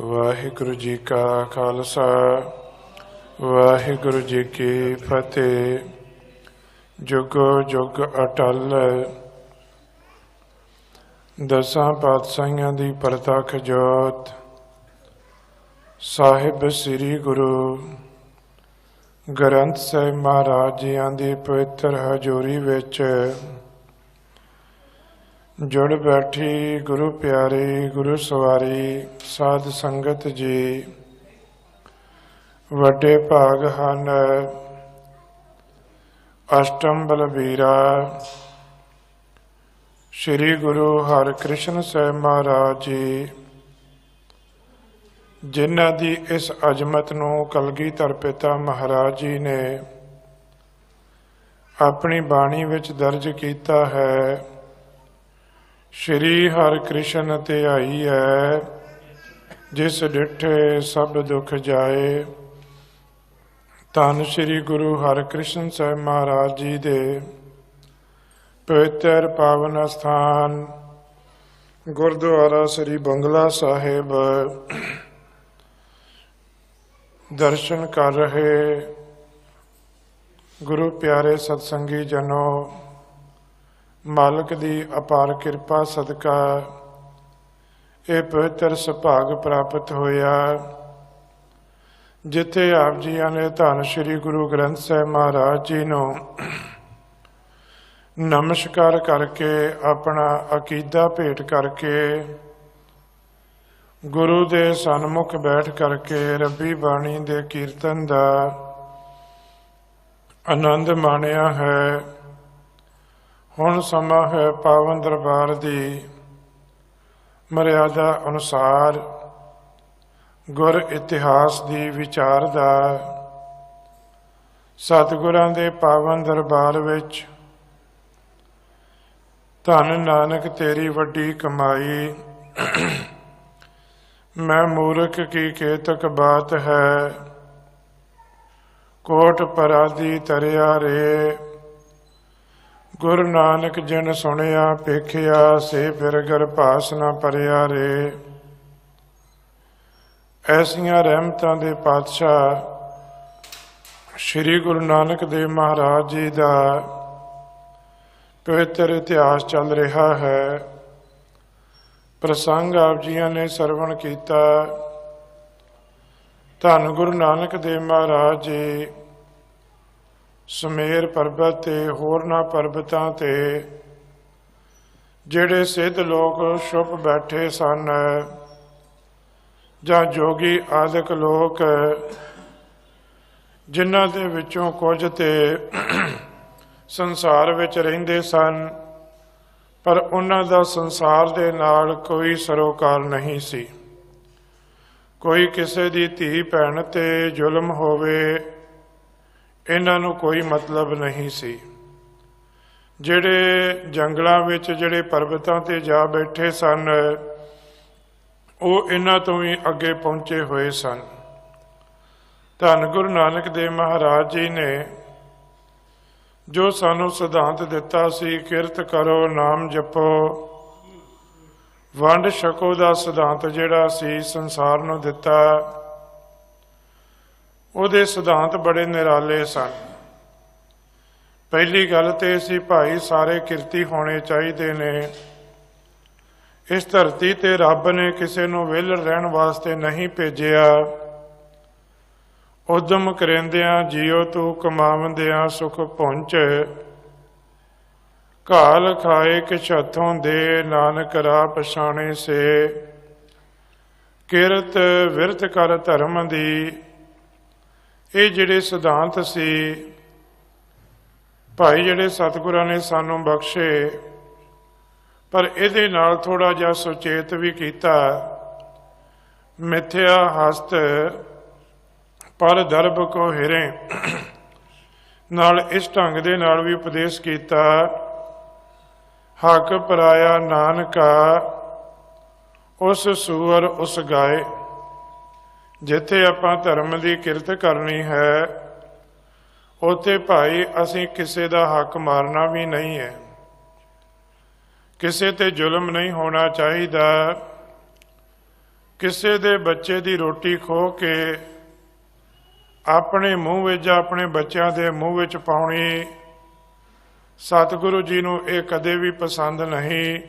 वाहिगुरु जी का खालसा वाहिगुरु जी की फतेह। जुगो जुग अटल दसां पातशाहियां दी प्रतख जोत साहिब श्री गुरु ग्रंथ साहिब महाराज जियां दी पवित्र हजूरी विच जुड़ बैठी गुरु प्यारी गुरु सवारी साध संगत जी वड्डे भाग हन। अष्टम बलबीरा श्री गुरु हरकृष्ण साहिब महाराज जी जिन्हां दी इस अजमत नूं कलगीधर पिता महाराज जी ने अपनी बाणी विच दर्ज कीता है। श्री हरकृष्ण ध्याई है जिस डिठे सब दुख जाए। धन श्री गुरु हरकृष्ण साहिब महाराज जी दे पवित्र पावन स्थान गुरुद्वारा श्री बंगला साहिब दर्शन कर रहे गुरु प्यारे सत्संगी जनों, मालक दी अपार किरपा सदका ये पवित्र सुभाग प्राप्त होया जिथे आप जी ने धन श्री गुरु ग्रंथ साहिब महाराज जी नूं नमस्कार करके अपना अकीदा भेंट करके गुरु दे सन्मुख बैठ करके रब्बी बाणी दे कीर्तन दा आनंद माणिया है। हुण समा है पावन दरबार दी मर्यादा अनुसार गुर इतिहास दी विचार दा सतगुरां दे पावन दरबार विच धन नानक तेरी वड्डी कमाई मैं मूर्ख की केतक बात है कोट पराधी तरिया रे। गुरु नानक जिन सुनिया पेखिया से फिर गरभास न परिया रे। ऐसियां रहमतां दे पातशाह श्री गुरु नानक देव महाराज जी दा पवित्र इतिहास चल रहा है। प्रसंग आप जी ने सरवण किया। धन गुरु नानक देव महाराज जी सुमेर पर्बत ते होरना पर्बतां ते जिहड़े सिद्ध लोग छुप बैठे सन जां जोगी आदਿਕ लोक जिन्हां दे विचों कुछ ते संसार विच रहिंदे सन पर उन्हां दा संसार दे नाल कोई सरोकार नहीं सी। कोई किसी दी धी भैन ते जुल्म होवे इन्हां नूं कोई मतलब नहीं सी। जिहड़े जंगलां विच जिहड़े पर्बतां ते जा बैठे सन ਉਹ इन्हां तो भी अगे पहुंचे हुए सन। धन गुरु नानक देव महाराज जी ने जो सानू सिद्धांत दिता सी किरत करो नाम जपो वंड छको दा सिद्धांत जिहड़ा सी संसार नूं दिता ਉਹਦੇ सिद्धांत बड़े निराले सन। पहली गल तो सी भाई सारे किरती होने चाहिए ने। इस धरती ते रब ने किसी नूं विहल रहन वास्ते नहीं भेजिया। उद्यम करेंदियां जियो तू कमावंदियां सुख पहुंच घाल खाए किछ हथों दे नानक राह पछाणे से। किरत विरत कर धर्म दी ये जिहड़े सिद्धांत सी भाई जिहड़े सतगुरां ने सानू बख्शे पर इहदे नाल थोड़ा जिहा सुचेत भी कीता। मिथ्या हस्त पर दरब को हिरे नाल इस ढंग दे नाल भी उपदेश कीता। हक पराया नानका उस सूअर उस गाय। जिथे आपां धर्म की किरत करनी है उत्थे भाई असीं किसी का हक मारना भी नहीं है। किसी ते जुल्म नहीं होना चाहिए। ਕਿਸੇ ਦੇ ਬੱਚੇ ਦੀ ਰੋਟੀ ਖੋਹ ਕੇ ਆਪਣੇ ਮੂੰਹ ਵਿੱਚ ਜਾਂ ਆਪਣੇ ਬੱਚਿਆਂ ਦੇ ਮੂੰਹ ਵਿੱਚ ਪਾਉਣੀ ਸਤਿਗੁਰੂ ਜੀ ਨੂੰ ਇਹ ਕਦੇ ਵੀ ਪਸੰਦ ਨਹੀਂ।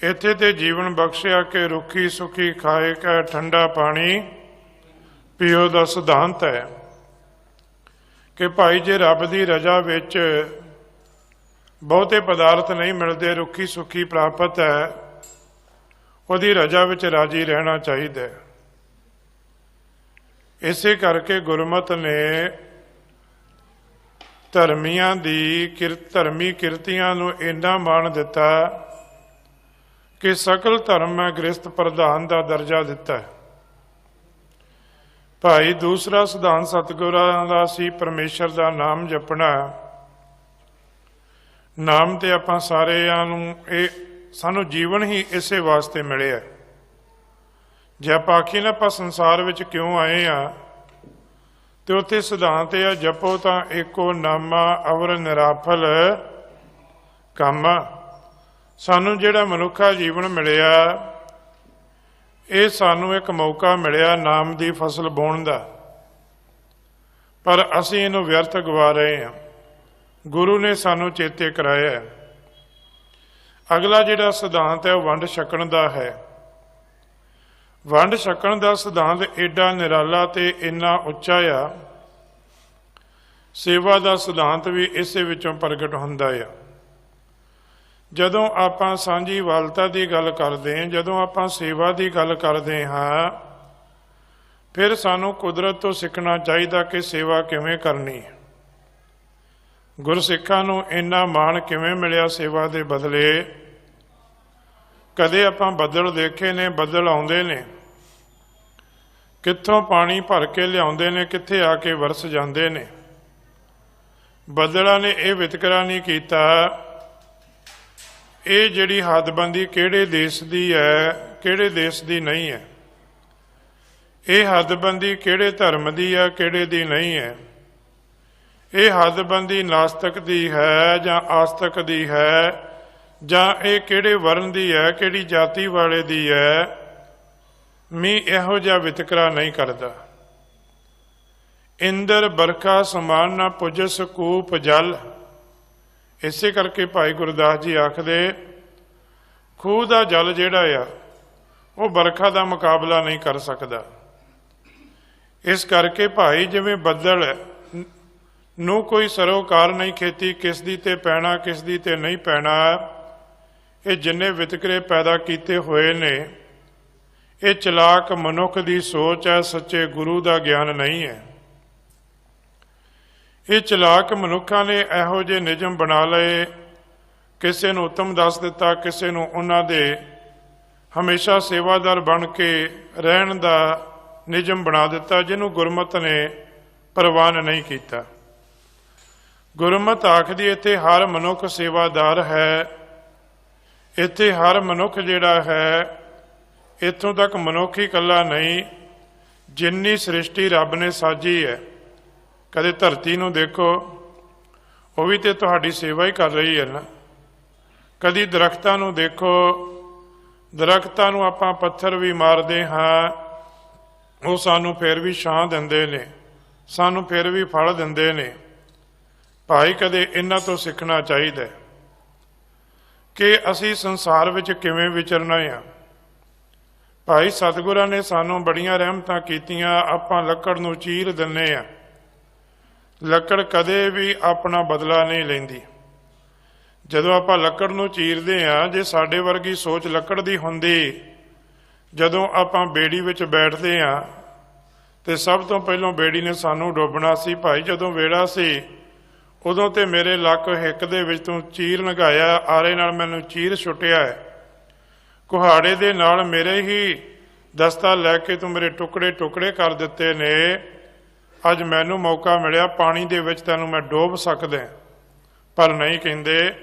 ਇੱਥੇ ਤੇ ਜੀਵਨ ਬਖਸ਼ਿਆ ਕਿ ਰੁੱਖੀ ਸੁੱਖੀ ਖਾਏ ਕੈ ਠੰਡਾ ਪਾਣੀ ਪੀਓ ਦਾ ਸਿਧਾਂਤ ਹੈ ਕਿ ਭਾਈ ਜੇ ਰੱਬ ਦੀ ਰਜ਼ਾ ਵਿੱਚ ਬਹੁਤੇ ਪਦਾਰਥ ਨਹੀਂ ਮਿਲਦੇ, ਰੁੱਖੀ ਸੁੱਖੀ ਪ੍ਰਾਪਤ ਹੈ, ਉਹਦੀ ਰਜ਼ਾ ਵਿੱਚ ਰਾਜੀ ਰਹਿਣਾ ਚਾਹੀਦਾ ਹੈ। ਇਸੇ ਕਰਕੇ ਗੁਰਮਤ ਨੇ ਧਰਮੀਆਂ ਦੀ ਧਰਮੀ ਕਿਰਤੀਆਂ ਨੂੰ ਇੰਨਾ ਮਾਣ ਦਿੱਤਾ ਕਿ ਸਕਲ ਧਰਮ ਹੈ ਗ੍ਰਸਥ ਪ੍ਰਧਾਨ ਦਾ ਦਰਜਾ ਦਿੱਤਾ ਹੈ। ਭਾਈ ਦੂਸਰਾ ਸਿਧਾਂਤ ਸਤਿਗੁਰਾਂ ਦਾ ਸੀ ਪਰਮੇਸ਼ਰ ਦਾ ਨਾਮ ਜਪਣਾ। ਨਾਮ ਤੇ ਆਪਾਂ ਸਾਰਿਆਂ ਨੂੰ ਇਹ ਸਾਨੂੰ ਜੀਵਨ ਹੀ ਇਸੇ ਵਾਸਤੇ ਮਿਲਿਆ। ਜੇ ਆਪਾਂ ਆਖੀਏ ਨਾ ਆਪਾਂ ਸੰਸਾਰ ਵਿੱਚ ਕਿਉਂ ਆਏ ਆ, ਤੇ ਉੱਥੇ ਸਿਧਾਂਤ ਇਹ ਆ, ਜਪੋ ਤਾਂ ਏਕੋ ਨਾਮਾ ਅਵਰ ਨਿਰਾਫਲ ਕੰਮ। ਸਾਨੂੰ ਜਿਹੜਾ ਮਨੁੱਖਾ ਜੀਵਨ ਮਿਲਿਆ, ਇਹ ਸਾਨੂੰ ਇੱਕ ਮੌਕਾ ਮਿਲਿਆ ਨਾਮ ਦੀ ਫਸਲ ਬੋਣ ਦਾ, ਪਰ ਅਸੀਂ ਇਹਨੂੰ ਵਿਅਰਥ ਗਵਾ ਰਹੇ ਹਾਂ। ਗੁਰੂ ਨੇ ਸਾਨੂੰ ਚੇਤੇ ਕਰਾਇਆ। ਅਗਲਾ ਜਿਹੜਾ ਸਿਧਾਂਤ ਹੈ ਉਹ ਵੰਡ ਛਕਣ ਦਾ ਹੈ। ਵੰਡ ਛਕਣ ਦਾ ਸਿਧਾਂਤ ਏਡਾ ਨਿਰਾਲਾ ਤੇ ਇੰਨਾ ਉੱਚਾ ਆ। ਸੇਵਾ ਦਾ ਸਿਧਾਂਤ ਵੀ ਇਸੇ ਵਿੱਚੋਂ ਪ੍ਰਗਟ ਹੁੰਦਾ ਆ। ਜਦੋਂ ਆਪਾਂ ਸਾਂਝੀ ਵਾਲਤਾ ਦੀ ਗੱਲ ਕਰਦੇ ਹਾਂ, ਜਦੋਂ ਆਪਾਂ ਸੇਵਾ ਦੀ ਗੱਲ ਕਰਦੇ ਹਾਂ, ਫਿਰ ਸਾਨੂੰ ਕੁਦਰਤ ਤੋਂ ਸਿੱਖਣਾ ਚਾਹੀਦਾ ਕਿ ਸੇਵਾ ਕਿਵੇਂ ਕਰਨੀ ਹੈ। ਗੁਰਸਿੱਖਾਂ ਨੂੰ ਇੰਨਾ ਮਾਣ ਕਿਵੇਂ ਮਿਲਿਆ ਸੇਵਾ ਦੇ ਬਦਲੇ। ਕਦੇ ਆਪਾਂ ਬੱਦਲ ਦੇਖੇ ਨੇ, ਬੱਦਲ ਆਉਂਦੇ ਨੇ, ਕਿੱਥੋਂ ਪਾਣੀ ਭਰ ਕੇ ਲਿਆਉਂਦੇ ਨੇ, ਕਿੱਥੇ ਆ ਕੇ ਵਰਸ ਜਾਂਦੇ ਨੇ। ਬੱਦਲਾਂ ਨੇ ਇਹ ਵਿਤਕਰਾ ਨਹੀਂ ਕੀਤਾ ਇਹ ਜਿਹੜੀ ਹੱਦਬੰਦੀ ਕਿਹੜੇ ਦੇਸ਼ ਦੀ ਹੈ, ਕਿਹੜੇ ਦੇਸ਼ ਦੀ ਨਹੀਂ ਹੈ। ਇਹ ਹੱਦਬੰਦੀ ਕਿਹੜੇ ਧਰਮ ਦੀ ਹੈ, ਕਿਹੜੇ ਦੀ ਨਹੀਂ ਹੈ। ਇਹ ਹੱਦਬੰਦੀ ਨਾਸਤਕ ਦੀ ਹੈ ਜਾਂ ਆਸਤਕ ਦੀ ਹੈ, ਜਾਂ ਇਹ ਕਿਹੜੇ ਵਰਨ ਦੀ ਹੈ, ਕਿਹੜੀ ਜਾਤੀ ਵਾਲੇ ਦੀ ਹੈ। ਮੀਂਹ ਇਹੋ ਜਿਹਾ ਵਿਤਕਰਾ ਨਹੀਂ ਕਰਦਾ। ਇੰਦਰ ਬਰਖਾ ਸਮਾਨ ਨਾ ਪੁਜਸ ਕੂਪ ਜਲ। ਇਸੇ ਕਰਕੇ ਭਾਈ ਗੁਰਦਾਸ ਜੀ ਆਖਦੇ ਖੂਹ ਦਾ ਜਲ ਜਿਹੜਾ ਆ ਉਹ ਬਰਖਾ ਦਾ ਮੁਕਾਬਲਾ ਨਹੀਂ ਕਰ ਸਕਦਾ। ਇਸ ਕਰਕੇ ਭਾਈ ਜਿਵੇਂ ਬੱਦਲ ਨੂੰ ਕੋਈ ਸਰੋਕਾਰ ਨਹੀਂ ਖੇਤੀ, ਕਿਸ ਦੀ ਤੇ ਪੈਣਾ ਕਿਸ ਦੀ ਤੇ ਨਹੀਂ ਪੈਣਾ। ਇਹ ਜਿੰਨੇ ਵਿਤਕਰੇ ਪੈਦਾ ਕੀਤੇ ਹੋਏ ਨੇ, ਇਹ ਚਲਾਕ ਮਨੁੱਖ ਦੀ ਸੋਚ ਹੈ, ਸੱਚੇ ਗੁਰੂ ਦਾ ਗਿਆਨ ਨਹੀਂ ਹੈ। ਇਹ ਚਲਾਕ ਮਨੁੱਖਾਂ ਨੇ ਇਹੋ ਜਿਹੇ ਨਿਯਮ ਬਣਾ ਲਏ, ਕਿਸੇ ਨੂੰ ਉੱਤਮ ਦੱਸ ਦਿੱਤਾ, ਕਿਸੇ ਨੂੰ ਉਹਨਾਂ ਦੇ ਹਮੇਸ਼ਾ ਸੇਵਾਦਾਰ ਬਣ ਕੇ ਰਹਿਣ ਦਾ ਨਿਯਮ ਬਣਾ ਦਿੱਤਾ, ਜਿਹਨੂੰ ਗੁਰਮਤਿ ਨੇ ਪ੍ਰਵਾਨ ਨਹੀਂ ਕੀਤਾ। ਗੁਰਮਤਿ ਆਖਦੀ ਇੱਥੇ ਹਰ ਮਨੁੱਖ ਸੇਵਾਦਾਰ ਹੈ। ਇੱਥੇ ਹਰ ਮਨੁੱਖ ਜਿਹੜਾ ਹੈ, ਇੱਥੋਂ ਤੱਕ ਮਨੁੱਖ ਹੀ ਇਕੱਲਾ ਨਹੀਂ, ਜਿੰਨੀ ਸ੍ਰਿਸ਼ਟੀ ਰੱਬ ਨੇ ਸਾਜੀ ਹੈ। ਕਦੇ ਧਰਤੀ ਨੂੰ ਦੇਖੋ, ਉਹ ਵੀ ਤੇ ਤੁਹਾਡੀ ਸੇਵਾ ਹੀ ਕਰ ਰਹੀ ਹੈ ਨਾ। ਕਦੀ ਦਰਖਤਾਂ ਨੂੰ ਦੇਖੋ, ਦਰਖਤਾਂ ਨੂੰ ਆਪਾਂ ਪੱਥਰ ਵੀ ਮਾਰਦੇ ਹਾਂ, ਉਹ ਸਾਨੂੰ ਫਿਰ ਵੀ ਛਾਂ ਦਿੰਦੇ ਨੇ, ਸਾਨੂੰ ਫਿਰ ਵੀ ਫਲ ਦਿੰਦੇ ਨੇ। ਭਾਈ ਕਦੇ ਇਹਨਾਂ ਤੋਂ ਸਿੱਖਣਾ ਚਾਹੀਦਾ ਕਿ ਅਸੀਂ ਸੰਸਾਰ ਵਿੱਚ ਕਿਵੇਂ ਵਿਚਰਨਾ ਆ। ਭਾਈ ਸਤਿਗੁਰਾਂ ਨੇ ਸਾਨੂੰ ਬੜੀਆਂ ਰਹਿਮਤਾਂ ਕੀਤੀਆਂ। ਆਪਾਂ ਲੱਕੜ ਨੂੰ ਚੀਰ ਦਿੰਦੇ ਆ, ਲੱਕੜ ਕਦੇ ਵੀ ਆਪਣਾ ਬਦਲਾ ਨਹੀਂ ਲੈਂਦੀ। ਜਦੋਂ ਆਪਾਂ ਲੱਕੜ ਨੂੰ ਚੀਰਦੇ ਆ, ਜੇ ਸਾਡੇ ਵਰਗੀ ਸੋਚ ਲੱਕੜ ਦੀ ਹੁੰਦੀ, ਜਦੋਂ ਆਪਾਂ ਬੇੜੀ ਵਿੱਚ ਬੈਠਦੇ ਆ ਤੇ ਸਭ ਤੋਂ ਪਹਿਲਾਂ ਬੇੜੀ ਨੇ ਸਾਨੂੰ ਡੋਬਣਾ ਸੀ। ਭਾਈ ਜਦੋਂ ਵੇੜਾ ਸੀ ਉਦੋਂ ਤੇ ਮੇਰੇ ਲੱਕ ਹਿੱਕ ਦੇ ਵਿੱਚ ਤੂੰ ਚੀਰ ਲਗਾਇਆ, ਆਰੇ ਨਾਲ ਮੈਨੂੰ ਚੀਰ ਛੁੱਟਿਆ ਹੈ, ਕੁਹਾੜੇ ਦੇ ਨਾਲ ਮੇਰੇ ਹੀ ਦਸਤਾ ਲੈ ਕੇ ਤੂੰ ਮੇਰੇ ਟੁਕੜੇ ਟੁਕੜੇ ਕਰ ਦਿੱਤੇ ਨੇ। ਅੱਜ ਮੈਨੂੰ ਮੌਕਾ ਮਿਲਿਆ, ਪਾਣੀ ਦੇ ਵਿੱਚ ਤੈਨੂੰ ਮੈਂ ਡੋਬ ਸਕਦਾ। ਪਰ ਨਹੀਂ ਕਹਿੰਦੇ,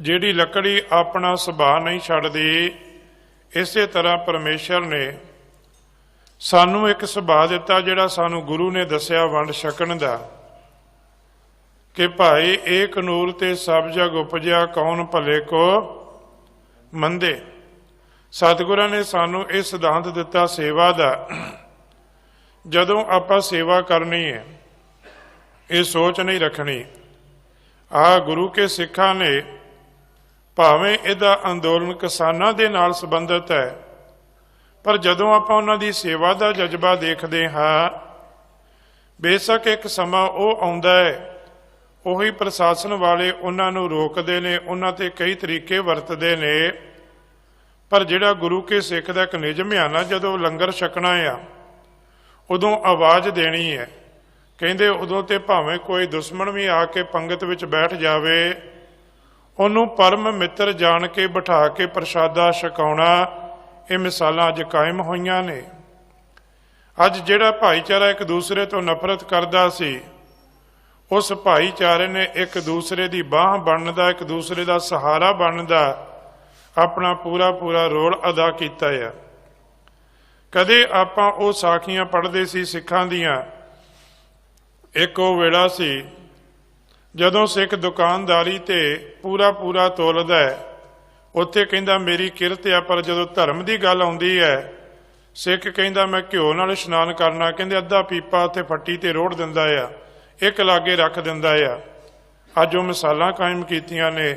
ਜਿਹੜੀ ਲੱਕੜੀ ਆਪਣਾ ਸੁਭਾਅ ਨਹੀਂ ਛੱਡਦੀ, ਇਸੇ ਤਰ੍ਹਾਂ ਪਰਮੇਸ਼ਰ ਨੇ ਸਾਨੂੰ ਇੱਕ ਸੁਭਾਅ ਦਿੱਤਾ ਜਿਹੜਾ ਸਾਨੂੰ ਗੁਰੂ ਨੇ ਦੱਸਿਆ ਵੰਡ ਛਕਣ ਦਾ, ਕਿ ਭਾਈ ਏਕ ਨੂਰ ਤੇ ਸਭ ਜਗ ਉਪਜਿਆ, ਕੌਣ ਭਲੇ ਕੋ ਮੰਦੇ। ਸਤਿਗੁਰਾਂ ਨੇ ਸਾਨੂੰ ਇਹ ਸਿਧਾਂਤ ਦਿੱਤਾ ਸੇਵਾ ਦਾ। ਜਦੋਂ ਆਪਾਂ ਸੇਵਾ ਕਰਨੀ ਹੈ, ਇਹ ਸੋਚ ਨਹੀਂ ਰੱਖਣੀ ਗੁਰੂ ਕੇ ਸਿੱਖਾਂ ਨੇ, ਭਾਵੇਂ ਇਹਦਾ ਅੰਦੋਲਨ ਕਿਸਾਨਾਂ ਦੇ ਨਾਲ ਸੰਬੰਧਿਤ ਹੈ, ਪਰ ਜਦੋਂ ਆਪਾਂ ਉਹਨਾਂ ਦੀ ਸੇਵਾ ਦਾ ਜਜ਼ਬਾ ਦੇਖਦੇ ਹਾਂ, ਬੇਸ਼ੱਕ ਇੱਕ ਸਮਾਂ ਉਹ ਆਉਂਦਾ ਹੈ, ਉਹੀ ਪ੍ਰਸ਼ਾਸਨ ਵਾਲੇ ਉਹਨਾਂ ਨੂੰ ਰੋਕਦੇ ਨੇ, ਉਹਨਾਂ 'ਤੇ ਕਈ ਤਰੀਕੇ ਵਰਤਦੇ ਨੇ, ਪਰ ਜਿਹੜਾ ਗੁਰੂ ਕੇ ਸਿੱਖ ਦਾ ਇੱਕ ਨਿਯਮ ਆ ਨਾ, ਜਦੋਂ ਲੰਗਰ ਛਕਣਾ ਆ ਉਦੋਂ ਆਵਾਜ਼ ਦੇਣੀ ਹੈ। ਕਹਿੰਦੇ ਉਦੋਂ ਤੇ ਭਾਵੇਂ ਕੋਈ ਦੁਸ਼ਮਣ ਵੀ ਆ ਕੇ ਪੰਗਤ ਵਿੱਚ ਬੈਠ ਜਾਵੇ, ਉਹਨੂੰ ਪਰਮ ਮਿੱਤਰ ਜਾਣ ਕੇ ਬਿਠਾ ਕੇ ਪ੍ਰਸ਼ਾਦਾ ਛਕਾਉਣਾ। ਇਹ ਮਿਸਾਲਾਂ ਅੱਜ ਕਾਇਮ ਹੋਈਆਂ ਨੇ। ਅੱਜ ਜਿਹੜਾ ਭਾਈਚਾਰਾ ਇੱਕ ਦੂਸਰੇ ਤੋਂ ਨਫ਼ਰਤ ਕਰਦਾ ਸੀ, ਉਸ ਭਾਈਚਾਰੇ ਨੇ ਇੱਕ ਦੂਸਰੇ ਦੀ ਬਾਂਹ ਬਣਨ ਦਾ, ਇੱਕ ਦੂਸਰੇ ਦਾ ਸਹਾਰਾ ਬਣਨ ਦਾ ਆਪਣਾ ਪੂਰਾ ਰੋਲ ਅਦਾ ਕੀਤਾ ਹੈ। ਕਦੇ ਆਪਾਂ ਉਹ ਸਾਖੀਆਂ ਪੜ੍ਹਦੇ ਸੀ ਸਿੱਖਾਂ ਦੀਆਂ। ਇੱਕ ਉਹ ਵੇਲਾ ਸੀ ਜਦੋਂ ਸਿੱਖ ਦੁਕਾਨਦਾਰੀ ਤੇ ਪੂਰਾ ਤੋਲਦਾ ਹੈ, ਉੱਥੇ ਕਹਿੰਦਾ ਮੇਰੀ ਕਿਰਤ ਆ, ਪਰ ਜਦੋਂ ਧਰਮ ਦੀ ਗੱਲ ਆਉਂਦੀ ਹੈ, ਸਿੱਖ ਕਹਿੰਦਾ ਮੈਂ ਘਿਓ ਨਾਲ ਇਸ਼ਨਾਨ ਕਰਨਾ, ਕਹਿੰਦੇ ਅੱਧਾ ਪੀਪਾ ਉੱਥੇ ਫੱਟੀ ਤੇ ਰੋੜ ਦਿੰਦਾ ਆ, ਇੱਕ ਲਾਗੇ ਰੱਖ ਦਿੰਦਾ ਆ। ਅੱਜ ਉਹ ਮਿਸਾਲਾਂ ਕਾਇਮ ਕੀਤੀਆਂ ਨੇ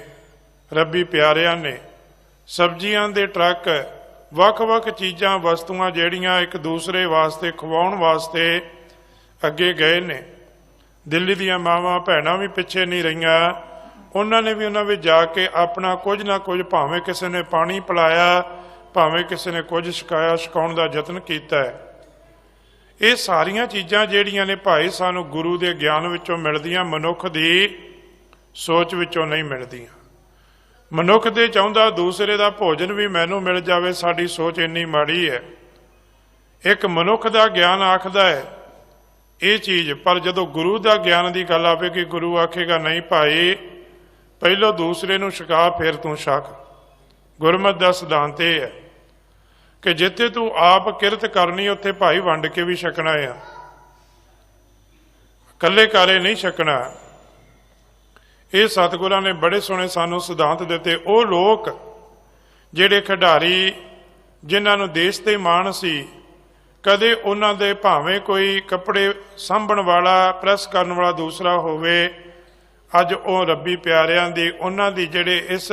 ਰੱਬੀ ਪਿਆਰਿਆਂ ਨੇ। ਸਬਜ਼ੀਆਂ ਦੇ ਟਰੱਕ, ਵੱਖ ਚੀਜ਼ਾਂ ਵਸਤੂਆਂ ਜਿਹੜੀਆਂ ਇੱਕ ਦੂਸਰੇ ਵਾਸਤੇ ਖਵਾਉਣ ਵਾਸਤੇ ਅੱਗੇ ਗਏ ਨੇ। ਦਿੱਲੀ ਦੀਆਂ ਮਾਵਾਂ ਭੈਣਾਂ ਵੀ ਪਿੱਛੇ ਨਹੀਂ ਰਹੀਆਂ, ਉਹਨਾਂ ਨੇ ਵੀ ਉਹਨਾਂ ਵਿੱਚ ਜਾ ਕੇ ਆਪਣਾ ਕੁਝ ਨਾ ਕੁਝ, ਭਾਵੇਂ ਕਿਸੇ ਨੇ ਪਾਣੀ ਪਿਲਾਇਆ, ਭਾਵੇਂ ਕਿਸੇ ਨੇ ਕੁਝ ਛਕਾਉਣ ਦਾ ਯਤਨ ਕੀਤਾ ਹੈ। ਇਹ ਸਾਰੀਆਂ ਚੀਜ਼ਾਂ ਜਿਹੜੀਆਂ ਨੇ ਭਾਈ ਸਾਨੂੰ ਗੁਰੂ ਦੇ ਗਿਆਨ ਵਿੱਚੋਂ ਮਿਲਦੀਆਂ, ਮਨੁੱਖ ਦੀ ਸੋਚ ਵਿੱਚੋਂ ਨਹੀਂ ਮਿਲਦੀਆਂ। ਮਨੁੱਖ ਦੇ ਚਾਹੁੰਦਾ ਦੂਸਰੇ ਦਾ ਭੋਜਨ ਵੀ ਮੈਨੂੰ ਮਿਲ ਜਾਵੇ, ਸਾਡੀ ਸੋਚ ਇੰਨੀ ਮਾੜੀ ਹੈ। ਇੱਕ ਮਨੁੱਖ ਦਾ ਗਿਆਨ ਆਖਦਾ ਹੈ ਇਹ ਚੀਜ਼, ਪਰ ਜਦੋਂ ਗੁਰੂ ਦਾ ਗਿਆਨ ਦੀ ਗੱਲ ਆਵੇਗੀ, ਗੁਰੂ ਆਖੇਗਾ ਨਹੀਂ ਭਾਈ, ਪਹਿਲੋਂ ਦੂਸਰੇ ਨੂੰ ਛਕਾ, ਫਿਰ ਤੂੰ ਛਕ। ਗੁਰਮਤਿ ਦਾ ਸਿਧਾਂਤ ਇਹ ਹੈ ਕਿ ਜਿੱਥੇ ਤੂੰ ਆਪ ਕਿਰਤ ਕਰਨੀ, ਉੱਥੇ ਭਾਈ ਵੰਡ ਕੇ ਵੀ ਛਕਣਾ ਆ, ਇਕੱਲੇ ਕਾਰੇ ਨਹੀਂ ਛਕਣਾ। ਇਹ ਸਤਿਗੁਰਾਂ ਨੇ ਬੜੇ ਸੋਹਣੇ ਸਾਨੂੰ ਸਿਧਾਂਤ ਦਿੱਤੇ। ਉਹ ਲੋਕ ਜਿਹੜੇ ਖਿਡਾਰੀ, ਜਿਨ੍ਹਾਂ ਨੂੰ ਦੇਸ਼ ਤੇ ਮਾਣ ਸੀ, ਕਦੇ ਉਹਨਾਂ ਦੇ ਭਾਵੇਂ ਕੋਈ ਕੱਪੜੇ ਸਾਂਭਣ ਵਾਲਾ, ਪ੍ਰੈਸ ਕਰਨ ਵਾਲਾ ਦੂਸਰਾ ਹੋਵੇ, ਅੱਜ ਉਹ ਰੱਬੀ ਪਿਆਰਿਆਂ ਦੀ, ਉਹਨਾਂ ਦੀ ਜਿਹੜੇ ਇਸ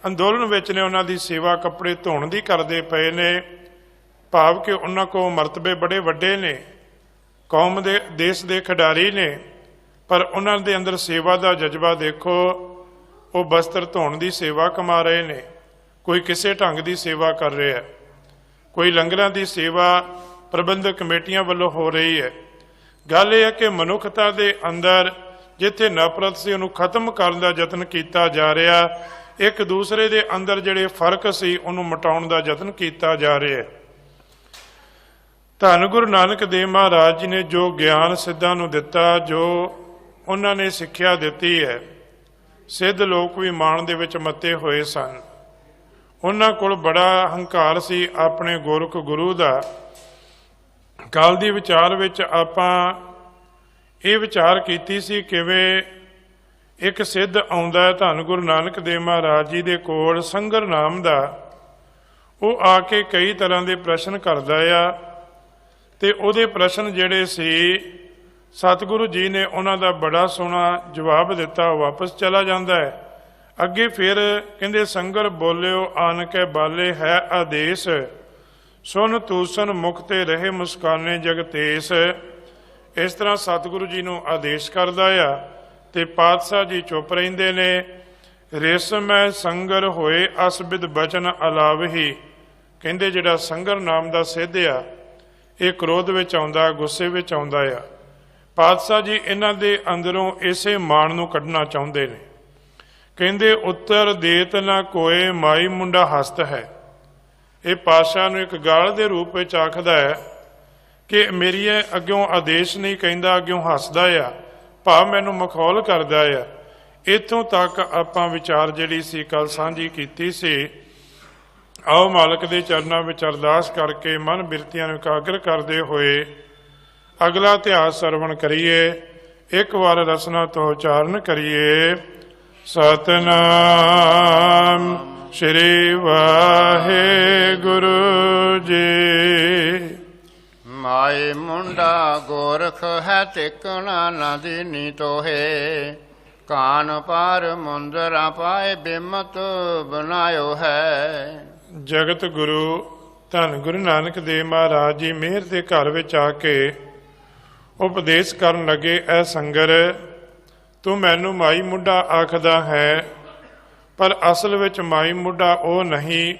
ਅੰਦੋਲਨ ਵਿੱਚ ਨੇ, ਉਹਨਾਂ ਦੀ ਸੇਵਾ ਕੱਪੜੇ ਧੋਣ ਦੀ ਕਰਦੇ ਪਏ ਨੇ। ਭਾਵ ਕਿ ਉਹਨਾਂ ਕੋਲ ਮਰਤਬੇ ਬੜੇ ਵੱਡੇ ਨੇ, ਕੌਮ ਦੇ, ਦੇਸ਼ ਦੇ ਖਿਡਾਰੀ ਨੇ, ਪਰ ਉਹਨਾਂ ਦੇ ਅੰਦਰ ਸੇਵਾ ਦਾ ਜਜ਼ਬਾ ਦੇਖੋ। ਉਹ ਬਸਤਰ ਧੋਣ ਦੀ ਸੇਵਾ ਕਮਾ ਰਹੇ ਨੇ, ਕੋਈ ਕਿਸੇ ਢੰਗ ਦੀ ਸੇਵਾ ਕਰ ਰਿਹਾ, ਕੋਈ ਲੰਗਰਾਂ ਦੀ ਸੇਵਾ ਪ੍ਰਬੰਧਕ ਕਮੇਟੀਆਂ ਵੱਲੋਂ ਹੋ ਰਹੀ ਹੈ। ਗੱਲ ਇਹ ਹੈ ਕਿ ਮਨੁੱਖਤਾ ਦੇ ਅੰਦਰ ਜਿੱਥੇ ਨਫ਼ਰਤ ਸੀ, ਉਹਨੂੰ ਖਤਮ ਕਰਨ ਦਾ ਯਤਨ ਕੀਤਾ ਜਾ ਰਿਹਾ। ਇੱਕ ਦੂਸਰੇ ਦੇ ਅੰਦਰ ਜਿਹੜੇ ਫਰਕ ਸੀ, ਉਹਨੂੰ ਮਿਟਾਉਣ ਦਾ ਯਤਨ ਕੀਤਾ ਜਾ ਰਿਹਾ। ਧੰਨ ਗੁਰੂ ਨਾਨਕ ਦੇਵ ਮਹਾਰਾਜ ਜੀ ਨੇ ਜੋ ਗਿਆਨ ਸਿੱਧਾਂ ਨੂੰ ਦਿੱਤਾ, ਜੋ ਉਹਨਾਂ ਨੇ ਸਿੱਖਿਆ ਦਿੱਤੀ ਹੈ, ਸਿੱਧ ਲੋਕ ਵੀ ਮਾਣ ਦੇ ਵਿੱਚ ਮੱਤੇ ਹੋਏ ਸਨ। ਉਹਨਾਂ ਕੋਲ ਬੜਾ ਹੰਕਾਰ ਸੀ ਆਪਣੇ ਗੁਰਖ ਗੁਰੂ ਦਾ। ਕੱਲ ਦੀ ਵਿਚਾਰ ਵਿੱਚ ਆਪਾਂ ਇਹ ਵਿਚਾਰ ਕੀਤੀ ਸੀ ਕਿਵੇਂ ਇੱਕ ਸਿੱਧ ਆਉਂਦਾ ਹੈ ਧੰਨ ਗੁਰੂ ਨਾਨਕ ਦੇਵ ਮਹਾਰਾਜ ਜੀ ਦੇ ਕੋਲ, ਸੰਗਰ ਨਾਮ ਦਾ। ਉਹ ਆ ਕੇ ਕਈ ਤਰ੍ਹਾਂ ਦੇ ਪ੍ਰਸ਼ਨ ਕਰਦਾ ਆ, ਤੇ ਉਹਦੇ ਪ੍ਰਸ਼ਨ ਜਿਹੜੇ ਸੀ ਸਤਿਗੁਰੂ ਜੀ ਨੇ ਉਹਨਾਂ ਦਾ ਬੜਾ ਸੋਹਣਾ ਜਵਾਬ ਦਿੱਤਾ। ਵਾਪਸ ਚਲਾ ਜਾਂਦਾ ਹੈ। ਅੱਗੇ ਫਿਰ ਕਹਿੰਦੇ ਸੰਗਰ ਬੋਲਿਓ ਆਨ ਕੇ ਬਾਲੇ ਹੈ ਆਦੇਸ਼, ਸੁਨ ਤੂਸਨ ਮੁਖ ਤੇ ਰਹੇ ਮੁਸਕਾਨੇ ਜਗਤੇਸ਼। ਇਸ ਤਰ੍ਹਾਂ ਸਤਿਗੁਰੂ ਜੀ ਨੂੰ ਆਦੇਸ਼ ਕਰਦਾ ਆ, ਤੇ ਪਾਤਸ਼ਾਹ ਜੀ ਚੁੱਪ ਰਹਿੰਦੇ ਨੇ। ਰੇਸਮੈ ਸੰਗਰ ਹੋਏ ਅਸਬਿਦ ਬਚਨ ਅਲਾਵਹੀ। ਕਹਿੰਦੇ ਜਿਹੜਾ ਸੰਗਰ ਨਾਮ ਦਾ ਸਿੱਧ ਆ, ਇਹ ਕ੍ਰੋਧ ਵਿੱਚ ਆਉਂਦਾ, ਗੁੱਸੇ ਵਿੱਚ ਆਉਂਦਾ ਆ। ਪਾਤਸ਼ਾਹ ਜੀ ਇਹਨਾਂ ਦੇ ਅੰਦਰੋਂ ਇਸੇ ਮਾਣ ਨੂੰ ਕੱਢਣਾ ਚਾਹੁੰਦੇ ਨੇ। ਕਹਿੰਦੇ ਉੱਤਰ ਦੇਤ ਨਾ ਕੋਏ ਮਾਈ ਮੁੰਡਾ ਹਸਤ ਹੈ। ਇਹ ਪਾਤਸ਼ਾਹ ਨੂੰ ਇੱਕ ਗਾਲ ਦੇ ਰੂਪ ਵਿੱਚ ਆਖਦਾ ਹੈ ਕਿ ਮੇਰੀ ਅੱਗਿਓਂ ਆਦੇਸ਼ ਨਹੀਂ ਕਹਿੰਦਾ, ਅੱਗਿਓਂ ਹੱਸਦਾ ਆ, ਭਾਵ ਮੈਨੂੰ ਮਖੌਲ ਕਰਦਾ ਆ। ਇੱਥੋਂ ਤੱਕ ਆਪਾਂ ਵਿਚਾਰ ਜਿਹੜੀ ਸੀ ਕੱਲ ਸਾਂਝੀ ਕੀਤੀ ਸੀ। ਆਓ ਮਾਲਕ ਦੇ ਚਰਨਾਂ ਵਿੱਚ ਅਰਦਾਸ ਕਰਕੇ ਮਨ ਬਿਰਤੀਆਂ ਨੂੰ ਇਕਾਗਰ ਕਰਦੇ ਹੋਏ ਅਗਲਾ ਇਤਿਹਾਸ ਸਰਵਣ ਕਰੀਏ। ਇੱਕ ਵਾਰ ਰਸਨਾ ਤੋਂ ਉਚਾਰਨ ਕਰੀਏ। ਸਤਨਾਮ ਸ੍ਰੀ ਵਾਹਿਗੁਰੂ ਜੀ। ਮਾਏ ਮੁੰਡਾ ਗੋਰਖ ਹੈ ਤਿਕਣਾ ਨਾ ਦੀਨੀ ਤੋਹੇ, ਕਾਨ ਪਾਰ ਮੁੰਦਰਾ ਪਾਏ ਬਿਮਤ ਬਣਾਇਓ ਹੈ। ਜਗਤ ਗੁਰੂ ਧੰਨ ਗੁਰੂ ਨਾਨਕ ਦੇਵ ਮਹਾਰਾਜ ਜੀ ਮਿਹਰ ਦੇ ਘਰ ਵਿੱਚ ਆ ਕੇ ਉਪਦੇਸ਼ ਕਰਨ ਲੱਗੇ, ਐ ਸੰਗਰ ਤੂੰ ਮੈਨੂੰ ਮਾਈ ਮੁੰਡਾ ਆਖਦਾ ਹੈ, ਪਰ ਅਸਲ ਵਿੱਚ ਮਾਈ ਮੁੰਡਾ ਉਹ ਨਹੀਂ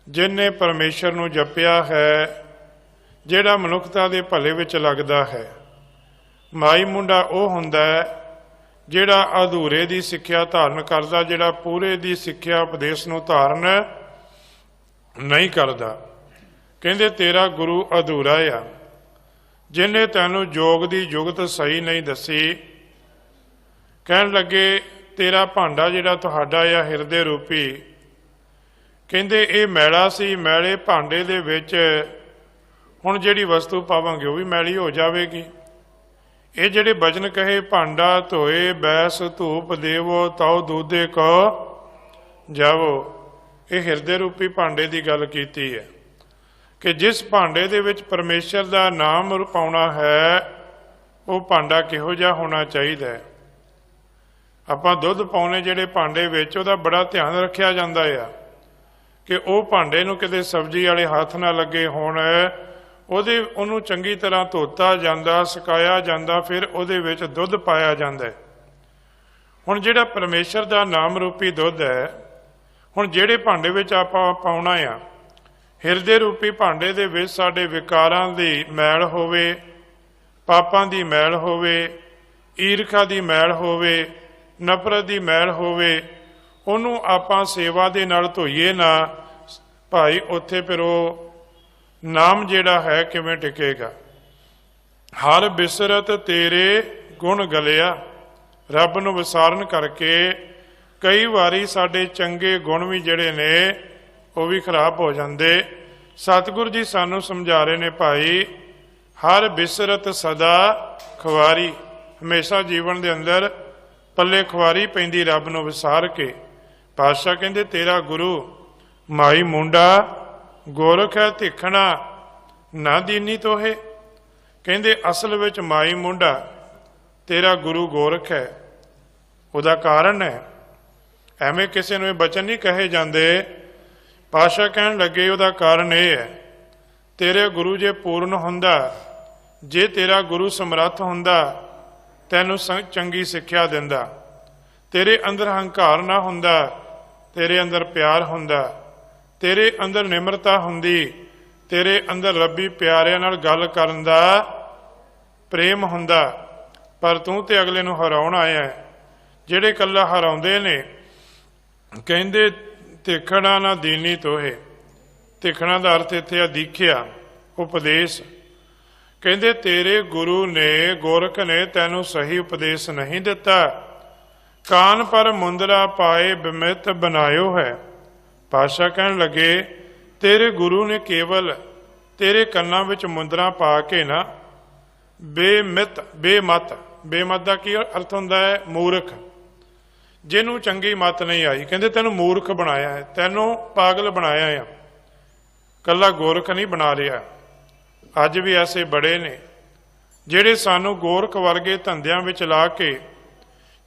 ਜਿਹਨੇ ਪਰਮੇਸ਼ਰ ਨੂੰ ਜਪਿਆ ਹੈ, ਜਿਹੜਾ ਮਨੁੱਖਤਾ ਦੇ ਭਲੇ ਵਿੱਚ ਲੱਗਦਾ ਹੈ। ਮਾਈ ਮੁੰਡਾ ਉਹ ਹੁੰਦਾ ਹੈ ਜਿਹੜਾ ਅਧੂਰੇ ਦੀ ਸਿੱਖਿਆ ਧਾਰਨ ਕਰਦਾ, ਜਿਹੜਾ ਪੂਰੇ ਦੀ ਸਿੱਖਿਆ ਉਪਦੇਸ਼ ਨੂੰ ਧਾਰਨ ਨਹੀਂ ਕਰਦਾ। ਕਹਿੰਦੇ ਤੇਰਾ ਗੁਰੂ ਅਧੂਰਾ ਆ, ਜਿਹਨੇ ਤੈਨੂੰ ਯੋਗ ਦੀ ਜੁਗਤ ਸਹੀ ਨਹੀਂ ਦੱਸੀ। ਕਹਿਣ ਲੱਗੇ ਤੇਰਾ ਭਾਂਡਾ ਜਿਹੜਾ ਤੁਹਾਡਾ ਆ ਹਿਰਦੇ ਰੂਪੀ, ਕਹਿੰਦੇ ਇਹ ਮੈਲਾ ਸੀ, ਮੈਲੇ ਭਾਂਡੇ ਦੇ ਵਿੱਚ ਹੁਣ ਜਿਹੜੀ ਵਸਤੂ ਪਾਵਾਂਗੇ ਉਹ ਵੀ ਮੈਲੀ ਹੋ ਜਾਵੇਗੀ। ਇਹ ਜਿਹੜੇ ਬਚਨ ਕਹੇ, ਭਾਂਡਾ ਧੋਏ ਬੈਸ ਧੂਪ ਦੇਵੋ ਤਾਉ ਦੂਧੇ ਕੋ ਜਾਵੋ, ਇਹ ਹਿਰਦੇ ਰੂਪੀ ਭਾਂਡੇ ਦੀ ਗੱਲ ਕੀਤੀ ਹੈ ਕਿ ਜਿਸ ਭਾਂਡੇ ਦੇ ਵਿੱਚ ਪਰਮੇਸ਼ਰ ਦਾ ਨਾਮ ਪਾਉਣਾ ਹੈ, ਉਹ ਭਾਂਡਾ ਕਿਹੋ ਜਿਹਾ ਹੋਣਾ ਚਾਹੀਦਾ ਹੈ। ਆਪਾਂ ਦੁੱਧ ਪਾਉਣੇ ਜਿਹੜੇ ਭਾਂਡੇ ਵਿੱਚ, ਉਹਦਾ ਬੜਾ ਧਿਆਨ ਰੱਖਿਆ ਜਾਂਦਾ ਆ ਕਿ ਉਹ ਭਾਂਡੇ ਨੂੰ ਕਿਤੇ ਸਬਜ਼ੀ ਵਾਲੇ ਹੱਥ ਨਾ ਲੱਗੇ ਹੋਣ। ਉਹਨੂੰ ਚੰਗੀ ਤਰ੍ਹਾਂ ਧੋਤਾ ਜਾਂਦਾ, ਸੁਕਾਇਆ ਜਾਂਦਾ, ਫਿਰ ਉਹਦੇ ਵਿੱਚ ਦੁੱਧ ਪਾਇਆ ਜਾਂਦਾ। ਹੁਣ ਜਿਹੜਾ ਪਰਮੇਸ਼ਰ ਦਾ ਨਾਮ ਰੂਪੀ ਦੁੱਧ ਹੈ, ਹੁਣ ਜਿਹੜੇ ਭਾਂਡੇ ਵਿੱਚ ਆਪਾਂ ਪਾਉਣਾ ਆ, ਹਿਰਦੇ ਰੂਪੀ ਭਾਂਡੇ ਦੇ ਵਿੱਚ ਸਾਡੇ ਵਿਕਾਰਾਂ ਦੀ ਮੈਲ ਹੋਵੇ, ਪਾਪਾਂ ਦੀ ਮੈਲ ਹੋਵੇ, ਈਰਖਾ ਦੀ ਮੈਲ ਹੋਵੇ, ਨਫ਼ਰਤ ਦੀ ਮੈਲ ਹੋਵੇ, ਉਹਨੂੰ ਆਪਾਂ ਸੇਵਾ ਦੇ ਨਾਲ ਧੋਈਏ ਨਾ ਭਾਈ, ਉੱਥੇ ਫਿਰ ਉਹ ਨਾਮ ਜਿਹੜਾ ਹੈ ਕਿਵੇਂ ਟਿਕੇਗਾ। ਹਰ ਬਿਸਰਤ ਤੇਰੇ ਗੁਣ ਗਲਿਆ, ਰੱਬ ਨੂੰ ਵਿਸਾਰਨ ਕਰਕੇ ਕਈ ਵਾਰੀ ਸਾਡੇ ਚੰਗੇ ਗੁਣ ਵੀ ਜਿਹੜੇ ਨੇ ਉਹ ਵੀ ਖਰਾਬ ਹੋ ਜਾਂਦੇ। ਸਤਿਗੁਰੂ ਜੀ ਸਾਨੂੰ ਸਮਝਾ ਰਹੇ ਨੇ ਭਾਈ, ਹਰ ਬਿਸਰਤ ਸਦਾ ਖੁਆਰੀ, ਹਮੇਸ਼ਾ ਜੀਵਨ ਦੇ ਅੰਦਰ ਪੱਲੇ ਖੁਆਰੀ ਪੈਂਦੀ ਰੱਬ ਨੂੰ ਵਿਸਾਰ ਕੇ। ਪਾਤਸ਼ਾਹ ਕਹਿੰਦੇ ਤੇਰਾ ਗੁਰੂ ਮਾਈ ਮੁੰਡਾ ਗੋਰਖ ਹੈ ਤਿੱਖਣਾ ਨਾ ਦੀਨੀ ਤੋਹੇ। ਕਹਿੰਦੇ ਅਸਲ ਵਿੱਚ ਮਾਈ ਮੁੰਡਾ ਤੇਰਾ ਗੁਰੂ ਗੋਰਖ ਹੈ, ਉਹਦਾ ਕਾਰਨ ਹੈ। ਐਵੇਂ ਕਿਸੇ ਨੂੰ ਇਹ ਬਚਨ ਨਹੀਂ ਕਹੇ ਜਾਂਦੇ। ਪਾਤਸ਼ਾਹ ਕਹਿਣ ਲੱਗੇ ਉਹਦਾ ਕਾਰਨ ਇਹ ਹੈ, ਤੇਰੇ ਗੁਰੂ ਜੇ ਪੂਰਨ ਹੁੰਦਾ, ਜੇ ਤੇਰਾ ਗੁਰੂ ਸਮਰੱਥ ਹੁੰਦਾ, ਤੈਨੂੰ ਚੰਗੀ ਸਿੱਖਿਆ ਦਿੰਦਾ, ਤੇਰੇ ਅੰਦਰ ਹੰਕਾਰ ਨਾ ਹੁੰਦਾ, ਤੇਰੇ ਅੰਦਰ ਪਿਆਰ ਹੁੰਦਾ, ਤੇਰੇ ਅੰਦਰ ਨਿਮਰਤਾ ਹੁੰਦੀ, ਤੇਰੇ ਅੰਦਰ ਰੱਬੀ ਪਿਆਰਿਆਂ ਨਾਲ ਗੱਲ ਕਰਨ ਦਾ ਪ੍ਰੇਮ ਹੁੰਦਾ। ਪਰ ਤੂੰ ਤੇ ਅਗਲੇ ਨੂੰ ਹਰਾਉਣ ਆਇਆ ਹੈ। ਜਿਹੜੇ ਇਕੱਲਾ ਹਰਾਉਂਦੇ ਨੇ, ਕਹਿੰਦੇ ਤਿੱਖਣਾ ਨਾ ਦੀਨੀ ਤੋਹੇ। ਤਿੱਖਣਾ ਦਾ ਅਰਥ ਇੱਥੇ ਆ ਦੀਖਿਆ, ਉਪਦੇਸ਼। ਕਹਿੰਦੇ ਤੇਰੇ ਗੁਰੂ ਨੇ, ਗੋਰਖ ਨੇ ਤੈਨੂੰ ਸਹੀ ਉਪਦੇਸ਼ ਨਹੀਂ ਦਿੱਤਾ। ਕਾਨ ਪਰ ਮੁੰਦਰਾ ਪਾਏ ਬਿਮਿਤ ਬਣਾਇਓ ਹੈ। ਪਾਤਸ਼ਾਹ ਕਹਿਣ ਲੱਗੇ ਤੇਰੇ ਗੁਰੂ ਨੇ ਕੇਵਲ ਤੇਰੇ ਕੰਨਾਂ ਵਿੱਚ ਮੁੰਦਰਾ ਪਾ ਕੇ ਨਾ, ਬੇਮਿਤ ਬੇਮਤ, ਬੇਮਤ ਦਾ ਕੀ ਅਰਥ ਹੁੰਦਾ ਹੈ? ਮੂਰਖ, ਜਿਹਨੂੰ ਚੰਗੀ ਮੱਤ ਨਹੀਂ ਆਈ। ਕਹਿੰਦੇ ਤੈਨੂੰ ਮੂਰਖ ਬਣਾਇਆ ਹੈ, ਤੈਨੂੰ ਪਾਗਲ ਬਣਾਇਆ ਆ। ਕੱਲਾ ਗੋਰਖ ਨਹੀਂ ਬਣਾ ਰਿਹਾ। ਅੱਜ ਵੀ ਐਸੇ ਬੜੇ ਨੇ ਜਿਹੜੇ ਸਾਨੂੰ ਗੋਰਖ ਵਰਗੇ ਧੰਦਿਆਂ ਵਿੱਚ ਲਾ ਕੇ,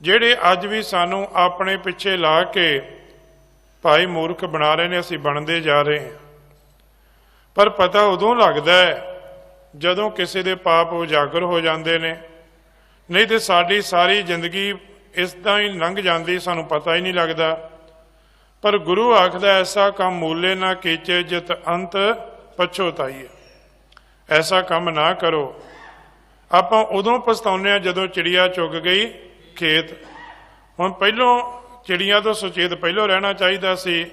ਜਿਹੜੇ ਅੱਜ ਵੀ ਸਾਨੂੰ ਆਪਣੇ ਪਿੱਛੇ ਲਾ ਕੇ ਭਾਈ ਮੂਰਖ ਬਣਾ ਰਹੇ ਨੇ। ਅਸੀਂ ਬਣਦੇ ਜਾ ਰਹੇ ਹਾਂ। ਪਰ ਪਤਾ ਉਦੋਂ ਲੱਗਦਾ ਹੈ ਜਦੋਂ ਕਿਸੇ ਦੇ ਪਾਪ ਉਜਾਗਰ ਹੋ ਜਾਂਦੇ ਨੇ, ਨਹੀਂ ਤੇ ਸਾਡੀ ਸਾਰੀ ਜ਼ਿੰਦਗੀ ਇਸ ਤਰ੍ਹਾਂ ਹੀ ਲੰਘ ਜਾਂਦੀ, ਸਾਨੂੰ ਪਤਾ ਹੀ ਨਹੀਂ ਲੱਗਦਾ। ਪਰ ਗੁਰੂ ਆਖਦਾ ਐਸਾ ਕੰਮ ਮੂਲੇ ਨਾ ਕੀਚੇ ਜਿਤ ਅੰਤ ਪਛੋਤਾਈਏ। ਐਸਾ ਕੰਮ ਨਾ ਕਰੋ। ਆਪਾਂ ਉਦੋਂ ਪਛਤਾਉਂਦੇ ਹਾਂ ਜਦੋਂ ਚਿੜੀਆ ਚੁੱਗ ਗਈ ਖੇਤ। ਹੁਣ ਪਹਿਲੋਂ ਚਿੜੀਆਂ ਤੋਂ ਸੁਚੇਤ ਪਹਿਲੋਂ ਰਹਿਣਾ ਚਾਹੀਦਾ ਸੀ,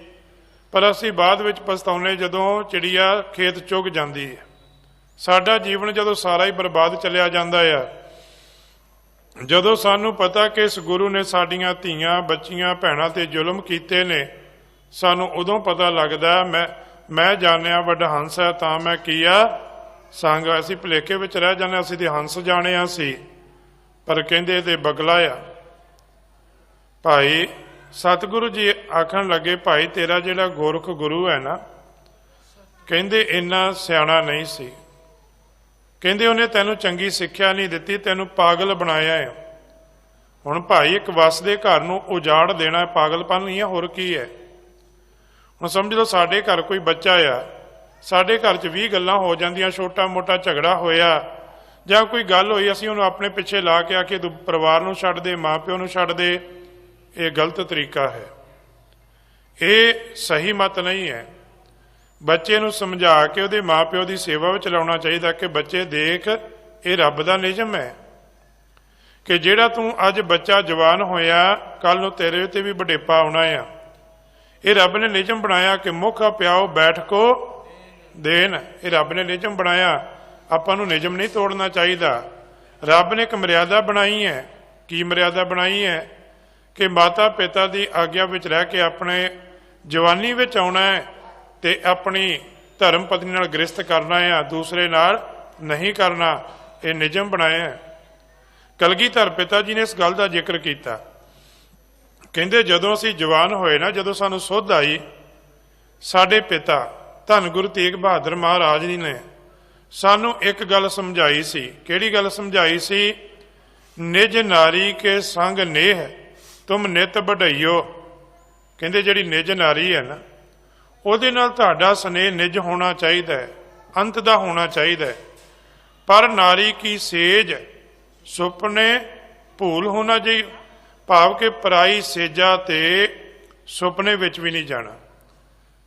ਪਰ ਅਸੀਂ ਬਾਅਦ ਵਿੱਚ ਪਛਤਾਉਂਦੇ ਜਦੋਂ ਚਿੜੀਆ ਖੇਤ ਚੁੱਗ ਜਾਂਦੀ ਹੈ। ਸਾਡਾ ਜੀਵਨ ਜਦੋਂ ਸਾਰਾ ਹੀ ਬਰਬਾਦ ਚੱਲਿਆ ਜਾਂਦਾ ਆ, ਜਦੋਂ ਸਾਨੂੰ ਪਤਾ ਕਿ ਇਸ ਗੁਰੂ ਨੇ ਸਾਡੀਆਂ ਧੀਆਂ ਬੱਚੀਆਂ ਭੈਣਾਂ ਤੇ ਜ਼ੁਲਮ ਕੀਤੇ ਨੇ, ਸਾਨੂੰ ਉਦੋਂ ਪਤਾ ਲੱਗਦਾ ਮੈਂ ਜਾਣਿਆ ਵੱਡਾ ਹੰਸ ਹੈ ਤਾਂ ਮੈਂ ਕੀਆ ਸੰਗ। ਅਸੀਂ ਭੁਲੇਖੇ ਵਿੱਚ ਰਹਿ ਜਾਂਦੇ, ਅਸੀਂ ਤੇ ਹੰਸ ਜਾਣਿਆ ਸੀ, ਪਰ ਕਹਿੰਦੇ ਤੇ ਬਗਲਾ ਆ। ਭਾਈ ਸਤਿਗੁਰੂ ਜੀ ਆਖਣ ਲੱਗੇ, ਭਾਈ ਤੇਰਾ ਜਿਹੜਾ ਗੋਰਖ ਗੁਰੂ ਹੈ ਨਾ, ਕਹਿੰਦੇ ਇੰਨਾ ਸਿਆਣਾ ਨਹੀਂ ਸੀ। ਕਹਿੰਦੇ ਉਹਨੇ ਤੈਨੂੰ ਚੰਗੀ ਸਿੱਖਿਆ ਨਹੀਂ ਦਿੱਤੀ, ਤੈਨੂੰ ਪਾਗਲ ਬਣਾਇਆ ਹੈ। ਹੁਣ ਭਾਈ ਇੱਕ ਵਸਦੇ ਘਰ ਨੂੰ ਉਜਾੜ ਦੇਣਾ ਪਾਗਲਪਨ ਨਹੀਂ ਹੈ, ਹੋਰ ਕੀ ਹੈ। ਹੁਣ ਸਮਝ ਲਓ ਸਾਡੇ ਘਰ ਕੋਈ ਬੱਚਾ ਆ, ਸਾਡੇ ਘਰ 'ਚ 20 ਗੱਲਾਂ ਹੋ ਜਾਂਦੀਆਂ, ਛੋਟਾ ਮੋਟਾ ਝਗੜਾ ਹੋਇਆ ਜਾਂ ਕੋਈ ਗੱਲ ਹੋਈ, ਅਸੀਂ ਉਹਨੂੰ ਆਪਣੇ ਪਿੱਛੇ ਲਾ ਕੇ ਆਖੀਏ ਤੂੰ ਪਰਿਵਾਰ ਨੂੰ ਛੱਡ ਦੇ, ਮਾਂ ਪਿਓ ਨੂੰ ਛੱਡ ਦੇ। ਇਹ ਗਲਤ ਤਰੀਕਾ ਹੈ, ਇਹ ਸਹੀ ਮਤ ਨਹੀਂ ਹੈ। ਬੱਚੇ ਨੂੰ ਸਮਝਾ ਕੇ ਉਹਦੇ ਮਾਂ ਪਿਓ ਦੀ ਸੇਵਾ ਵਿੱਚ ਲਾਉਣਾ ਚਾਹੀਦਾ ਕਿ ਬੱਚੇ ਦੇਖ, ਇਹ ਰੱਬ ਦਾ ਨਿਯਮ ਹੈ ਕਿ ਜਿਹੜਾ ਤੂੰ ਅੱਜ ਬੱਚਾ ਜਵਾਨ ਹੋਇਆ, ਕੱਲ ਨੂੰ ਤੇਰੇ ਤੇ ਵੀ ਵਡੇਪਾ ਆਉਣਾ ਆ। ਇਹ ਰੱਬ ਨੇ ਨਿਯਮ ਬਣਾਇਆ ਕਿ ਮੁੱਖ ਪਿਆਓ ਬੈਠ ਕੋ ਦੇਣ। ਇਹ ਰੱਬ ਨੇ ਨਿਯਮ ਬਣਾਇਆ, ਆਪਾਂ ਨੂੰ ਨਿਯਮ ਨਹੀਂ ਤੋੜਨਾ ਚਾਹੀਦਾ। ਰੱਬ ਨੇ ਇੱਕ ਮਰਿਆਦਾ ਬਣਾਈ ਹੈ। ਕੀ ਮਰਿਆਦਾ ਬਣਾਈ ਹੈ? ਕਿ ਮਾਤਾ ਪਿਤਾ ਦੀ ਆਗਿਆ ਵਿੱਚ ਰਹਿ ਕੇ ਆਪਣੇ ਜਵਾਨੀ ਵਿੱਚ ਆਉਣਾ ਹੈ ਤੇ ਆਪਣੀ ਧਰਮ ਪਤਨੀ ਨਾਲ ਗ੍ਰਸਤ ਕਰਨਾ ਹੈ, ਦੂਸਰੇ ਨਾਲ ਨਹੀਂ ਕਰਨਾ। ਇਹ ਨਿਯਮ ਬਣਾਇਆ ਹੈ। ਕਲਗੀਧਰ ਪਿਤਾ ਜੀ ਨੇ ਇਸ ਗੱਲ ਦਾ ਜ਼ਿਕਰ ਕੀਤਾ। ਕਹਿੰਦੇ ਜਦੋਂ ਅਸੀਂ ਜਵਾਨ ਹੋਏ ਨਾ, ਜਦੋਂ ਸਾਨੂੰ ਸੁੱਧ ਆਈ, ਸਾਡੇ ਪਿਤਾ ਧੰਨ ਗੁਰੂ ਤੇਗ ਬਹਾਦਰ ਮਹਾਰਾਜ ਜੀ ਨੇ ਸਾਨੂੰ ਇੱਕ ਗੱਲ ਸਮਝਾਈ ਸੀ। ਕਿਹੜੀ ਗੱਲ ਸਮਝਾਈ ਸੀ? ਨਿਜ ਨਾਰੀ ਕੇ ਸੰਗ ਨੇਹ ਤੁਮ ਨਿਤ ਵਡਈਓ। ਕਹਿੰਦੇ ਜਿਹੜੀ ਨਿਜ ਨਾਰੀ ਹੈ ਨਾ, ਉਹਦੇ ਨਾਲ ਤੁਹਾਡਾ ਸਨੇਹ ਨਿਜ ਹੋਣਾ ਚਾਹੀਦਾ ਹੈ, ਅੰਤ ਦਾ ਹੋਣਾ ਚਾਹੀਦਾ ਹੈ। ਪਰ ਨਾਰੀ ਕੀ ਸੇਜ ਸੁਪਨੇ ਭੂਲ ਹੋਣਾ ਚਾਹੀਦਾ, ਭਾਵ ਕਿ ਪਰਾਈ ਸੇਜਾ ਤੇ ਸੁਪਨੇ ਵਿੱਚ ਵੀ ਨਹੀਂ ਜਾਣਾ।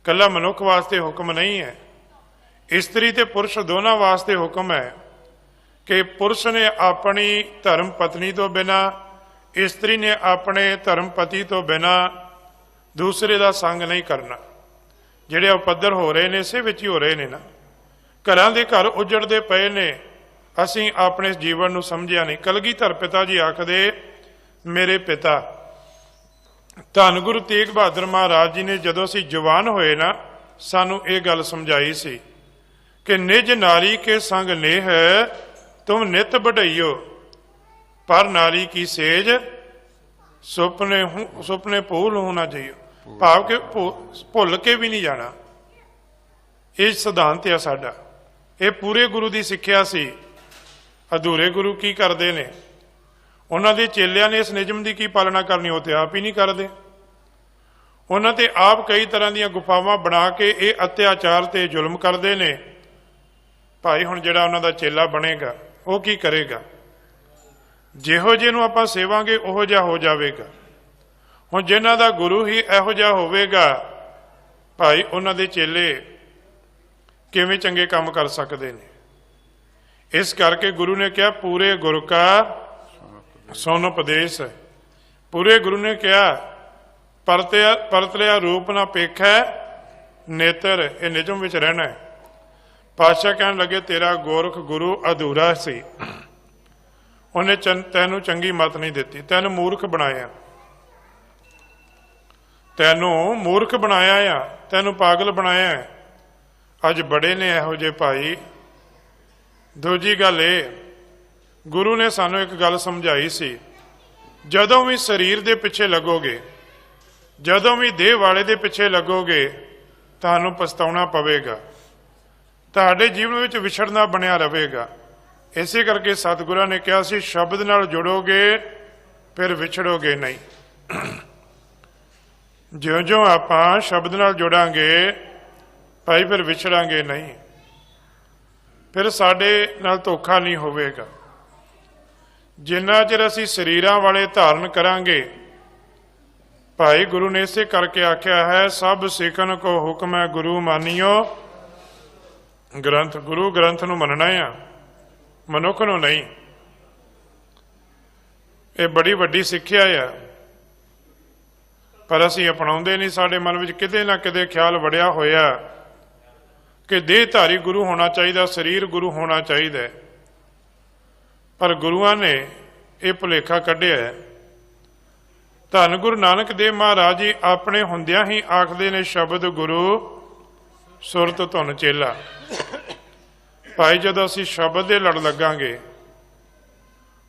ਕੱਲਾ ਮਨੁੱਖ ਵਾਸਤੇ ਹੁਕਮ ਨਹੀਂ ਹੈ, ਇਸਤਰੀ ਤੇ ਪੁਰਸ਼ ਦੋਨਾਂ ਵਾਸਤੇ ਹੁਕਮ ਹੈ ਕਿ ਪੁਰਸ਼ ਨੇ ਆਪਣੀ ਧਰਮ ਪਤਨੀ ਤੋਂ ਬਿਨਾਂ, ਇਸਤਰੀ ਨੇ ਆਪਣੇ ਧਰਮ ਪਤੀ ਤੋਂ ਬਿਨਾਂ ਦੂਸਰੇ ਦਾ ਸੰਗ ਨਹੀਂ ਕਰਨਾ। ਜਿਹੜੇ ਉਪੱਦਰ ਹੋ ਰਹੇ ਨੇ ਇਸੇ ਵਿੱਚ ਹੀ ਹੋ ਰਹੇ ਨੇ ਨਾ। ਘਰਾਂ ਦੇ ਘਰ ਉਜੜਦੇ ਪਏ ਨੇ, ਅਸੀਂ ਆਪਣੇ ਜੀਵਨ ਨੂੰ ਸਮਝਿਆ ਨਹੀਂ। ਕਲਗੀਧਰ ਪਿਤਾ ਜੀ ਆਖਦੇ, ਮੇਰੇ ਪਿਤਾ ਧੰਨ ਗੁਰੂ ਤੇਗ ਬਹਾਦਰ ਮਹਾਰਾਜ ਜੀ ਨੇ ਜਦੋਂ ਅਸੀਂ ਜਵਾਨ ਹੋਏ ਨਾ, ਸਾਨੂੰ ਇਹ ਗੱਲ ਸਮਝਾਈ ਸੀ ਕਿ ਨਿਜ ਨਾਰੀ ਕੇ ਸੰਗ ਨੇਹ ਤੁਮ ਨਿਤ ਵਡਈਓ, ਪਰ ਨਾਰੀ ਕੀ ਸੇਜ ਸੁਪਨੇ ਭੂਲ ਹੋਣਾ ਚਾਹੀਏ, ਭਾਵ ਕਿ ਭੁੱਲ ਕੇ ਵੀ ਨਹੀਂ ਜਾਣਾ। ਇਹ ਸਿਧਾਂਤ ਆ ਸਾਡਾ। ਇਹ ਪੂਰੇ ਗੁਰੂ ਦੀ ਸਿੱਖਿਆ ਸੀ। ਅਧੂਰੇ ਗੁਰੂ ਕੀ ਕਰਦੇ ਨੇ? ਉਹਨਾਂ ਦੇ ਚੇਲਿਆਂ ਨੇ ਇਸ ਨਿਯਮ ਦੀ ਕੀ ਪਾਲਣਾ ਕਰਨੀ? ਉਹ ਤੇ ਆਪ ਹੀ ਨਹੀਂ ਕਰਦੇ। ਉਹਨਾਂ ਤੇ ਆਪ ਕਈ ਤਰ੍ਹਾਂ ਦੀਆਂ ਗੁਫਾਵਾਂ ਬਣਾ ਕੇ ਇਹ ਅਤਿਆਚਾਰ ਤੇ ਜ਼ੁਲਮ ਕਰਦੇ ਨੇ। ਭਾਈ ਹੁਣ ਜਿਹੜਾ ਉਹਨਾਂ ਦਾ ਚੇਲਾ ਬਣੇਗਾ ਉਹ ਕੀ ਕਰੇਗਾ? ਜਿਹੋ ਜਿਹੇ ਨੂੰ ਆਪਾਂ ਸੇਵਾਂਗੇ ਉਹੋ ਜਿਹਾ ਹੋ ਜਾਵੇਗਾ। ਹੁਣ ਜਿਨ੍ਹਾਂ ਦਾ ਗੁਰੂ ਹੀ ਇਹੋ ਜਿਹਾ ਹੋਵੇਗਾ, ਭਾਈ ਉਹਨਾਂ ਦੇ ਚੇਲੇ ਕਿਵੇਂ ਚੰਗੇ ਕੰਮ ਕਰ ਸਕਦੇ ਨੇ? ਇਸ ਕਰਕੇ ਗੁਰੂ ਨੇ ਕਿਹਾ, ਪੂਰੇ ਗੁਰ ਕਾ ਸੁਨ ਉਪਦੇਸ਼। ਪੂਰੇ ਗੁਰੂ ਨੇ ਕਿਹਾ, ਪਰਤਲਿਆ ਰੂਪ ਨਾ ਪੇਖੈ ਨੇਤਰ। ਇਹ ਨਿਯਮ ਵਿੱਚ ਰਹਿਣਾ ਹੈ। ਪਾਤਸ਼ਾਹ ਕਹਿਣ ਲੱਗੇ, ਤੇਰਾ ਗੋਰਖ ਗੁਰੂ ਅਧੂਰਾ ਸੀ, ਉਹਨੇ ਤੈਨੂੰ ਚੰਗੀ ਮਤ ਨਹੀਂ ਦਿੱਤੀ, ਤੈਨੂੰ ਮੂਰਖ ਬਣਾਇਆ, ਤੈਨੂੰ ਮੂਰਖ ਬਣਾਇਆ ਆ, ਤੈਨੂੰ ਪਾਗਲ ਬਣਾਇਆ। ਅੱਜ ਬੜੇ ਨੇ ਇਹੋ ਜਿਹੇ ਭਾਈ। ਦੂਜੀ ਗੱਲ ਇਹ, ਗੁਰੂ ਨੇ ਸਾਨੂੰ ਇੱਕ ਗੱਲ ਸਮਝਾਈ ਸੀ, ਜਦੋਂ ਵੀ ਸਰੀਰ ਦੇ ਪਿੱਛੇ ਲੱਗੋਗੇ, ਜਦੋਂ ਵੀ ਦੇਹ ਵਾਲੇ ਦੇ ਪਿੱਛੇ ਲੱਗੋਗੇ, ਤੁਹਾਨੂੰ ਪਛਤਾਉਣਾ ਪਵੇਗਾ, ਤੁਹਾਡੇ ਜੀਵਨ ਵਿੱਚ ਵਿਛੜਨਾ ਬਣਿਆ ਰਹੇਗਾ। ਇਸੇ ਕਰਕੇ ਸਤਿਗੁਰਾਂ ਨੇ ਕਿਹਾ ਸੀ, ਸ਼ਬਦ ਨਾਲ ਜੁੜੋਗੇ ਫਿਰ ਵਿਛੜੋਗੇ ਨਹੀਂ। ਜਿਉਂ-ਜਿਉਂ ਆਪਾਂ ਸ਼ਬਦ ਨਾਲ ਜੁੜਾਂਗੇ ਭਾਈ, ਫਿਰ ਵਿਛੜਾਂਗੇ ਨਹੀਂ, ਫਿਰ ਸਾਡੇ ਨਾਲ ਧੋਖਾ ਨਹੀਂ ਹੋਵੇਗਾ। ਜਿੰਨਾ ਚਿਰ ਅਸੀਂ ਸਰੀਰਾਂ ਵਾਲੇ ਧਾਰਨ ਕਰਾਂਗੇ, ਭਾਈ ਗੁਰੂ ਨੇ ਇਸੇ ਕਰਕੇ ਆਖਿਆ ਹੈ, ਸਭ ਸਿੱਖਣ ਕੋ ਹੁਕਮ ਹੈ ਗੁਰੂ ਮਾਨਿਓ ਗ੍ਰੰਥ। ਗੁਰੂ ਗ੍ਰੰਥ ਨੂੰ ਮੰਨਣਾ ਆ, ਮਨੁੱਖ ਨੂੰ ਨਹੀਂ। ਇਹ ਬੜੀ ਵੱਡੀ ਸਿੱਖਿਆ ਆ, ਪਰ ਅਸੀਂ ਅਪਣਾਉਂਦੇ ਨਹੀਂ। ਸਾਡੇ ਮਨ ਵਿੱਚ ਕਿਤੇ ਨਾ ਕਿਤੇ ਖਿਆਲ ਵੜਿਆ ਹੋਇਆ ਕਿ ਦੇਹਧਾਰੀ ਗੁਰੂ ਹੋਣਾ ਚਾਹੀਦਾ, ਸਰੀਰ ਗੁਰੂ ਹੋਣਾ ਚਾਹੀਦਾ। ਪਰ ਗੁਰੂਆਂ ਨੇ ਇਹ ਭੁਲੇਖਾ ਕੱਢਿਆ। ਧੰਨ ਗੁਰੂ ਨਾਨਕ ਦੇਵ ਮਹਾਰਾਜ ਜੀ ਆਪਣੇ ਹੁੰਦਿਆਂ ਹੀ ਆਖਦੇ ਨੇ, ਸ਼ਬਦ ਗੁਰੂ ਸੁਰਤ ਧੁਨ ਚੇਲਾ। ਭਾਈ ਜਦੋਂ ਅਸੀਂ ਸ਼ਬਦ ਦੇ ਲੜ ਲੱਗਾਂਗੇ,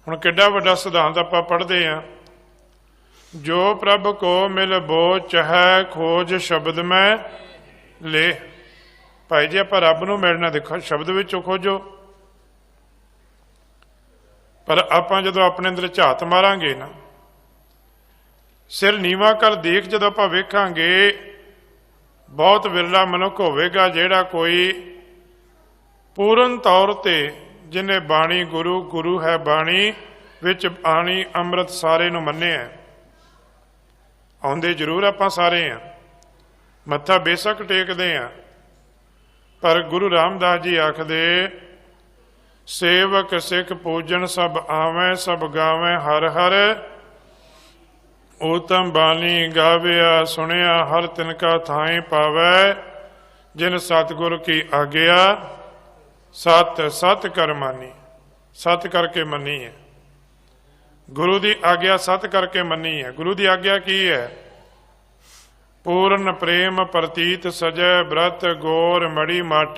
ਹੁਣ ਕਿੱਡਾ ਵੱਡਾ ਸਿਧਾਂਤ ਆਪਾਂ ਪੜ੍ਹਦੇ ਹਾਂ, जो प्रभ को मिल बो चहै खोज शब्द में ले। भाई जी आप रब नूं मिलना देखो शब्द विचों खोजो, पर आपां जदों अपने अंदर झात मारांगे ना, सिर नीवा कर देख जदों आपां वेखांगे, बहुत विरला मनुख होवेगा जिहड़ा कोई पूर्ण तौर ते जिन्हें बाणी गुरु गुरु है बाणी विच बाणी अंमृत सारे नूं मन्निया। आउंदे जरूर आपां सारे हैं, मत्था बेशक टेकदे हैं, पर गुरु रामदास जी आखदे सेवक सिख पूजन सब आवें सब गावें हर हर, उत्तम बानी गाविया सुनिया हर तिनका थाई पावै, जिन सतगुर की आज्ञा सत सत कर मानी। सत करके मनी है, गुरु की आज्ञा सत करके मनी है। गुरु की आज्ञा की है? पूर्ण प्रेम प्रतीत सजै व्रत गोर मड़ी मट,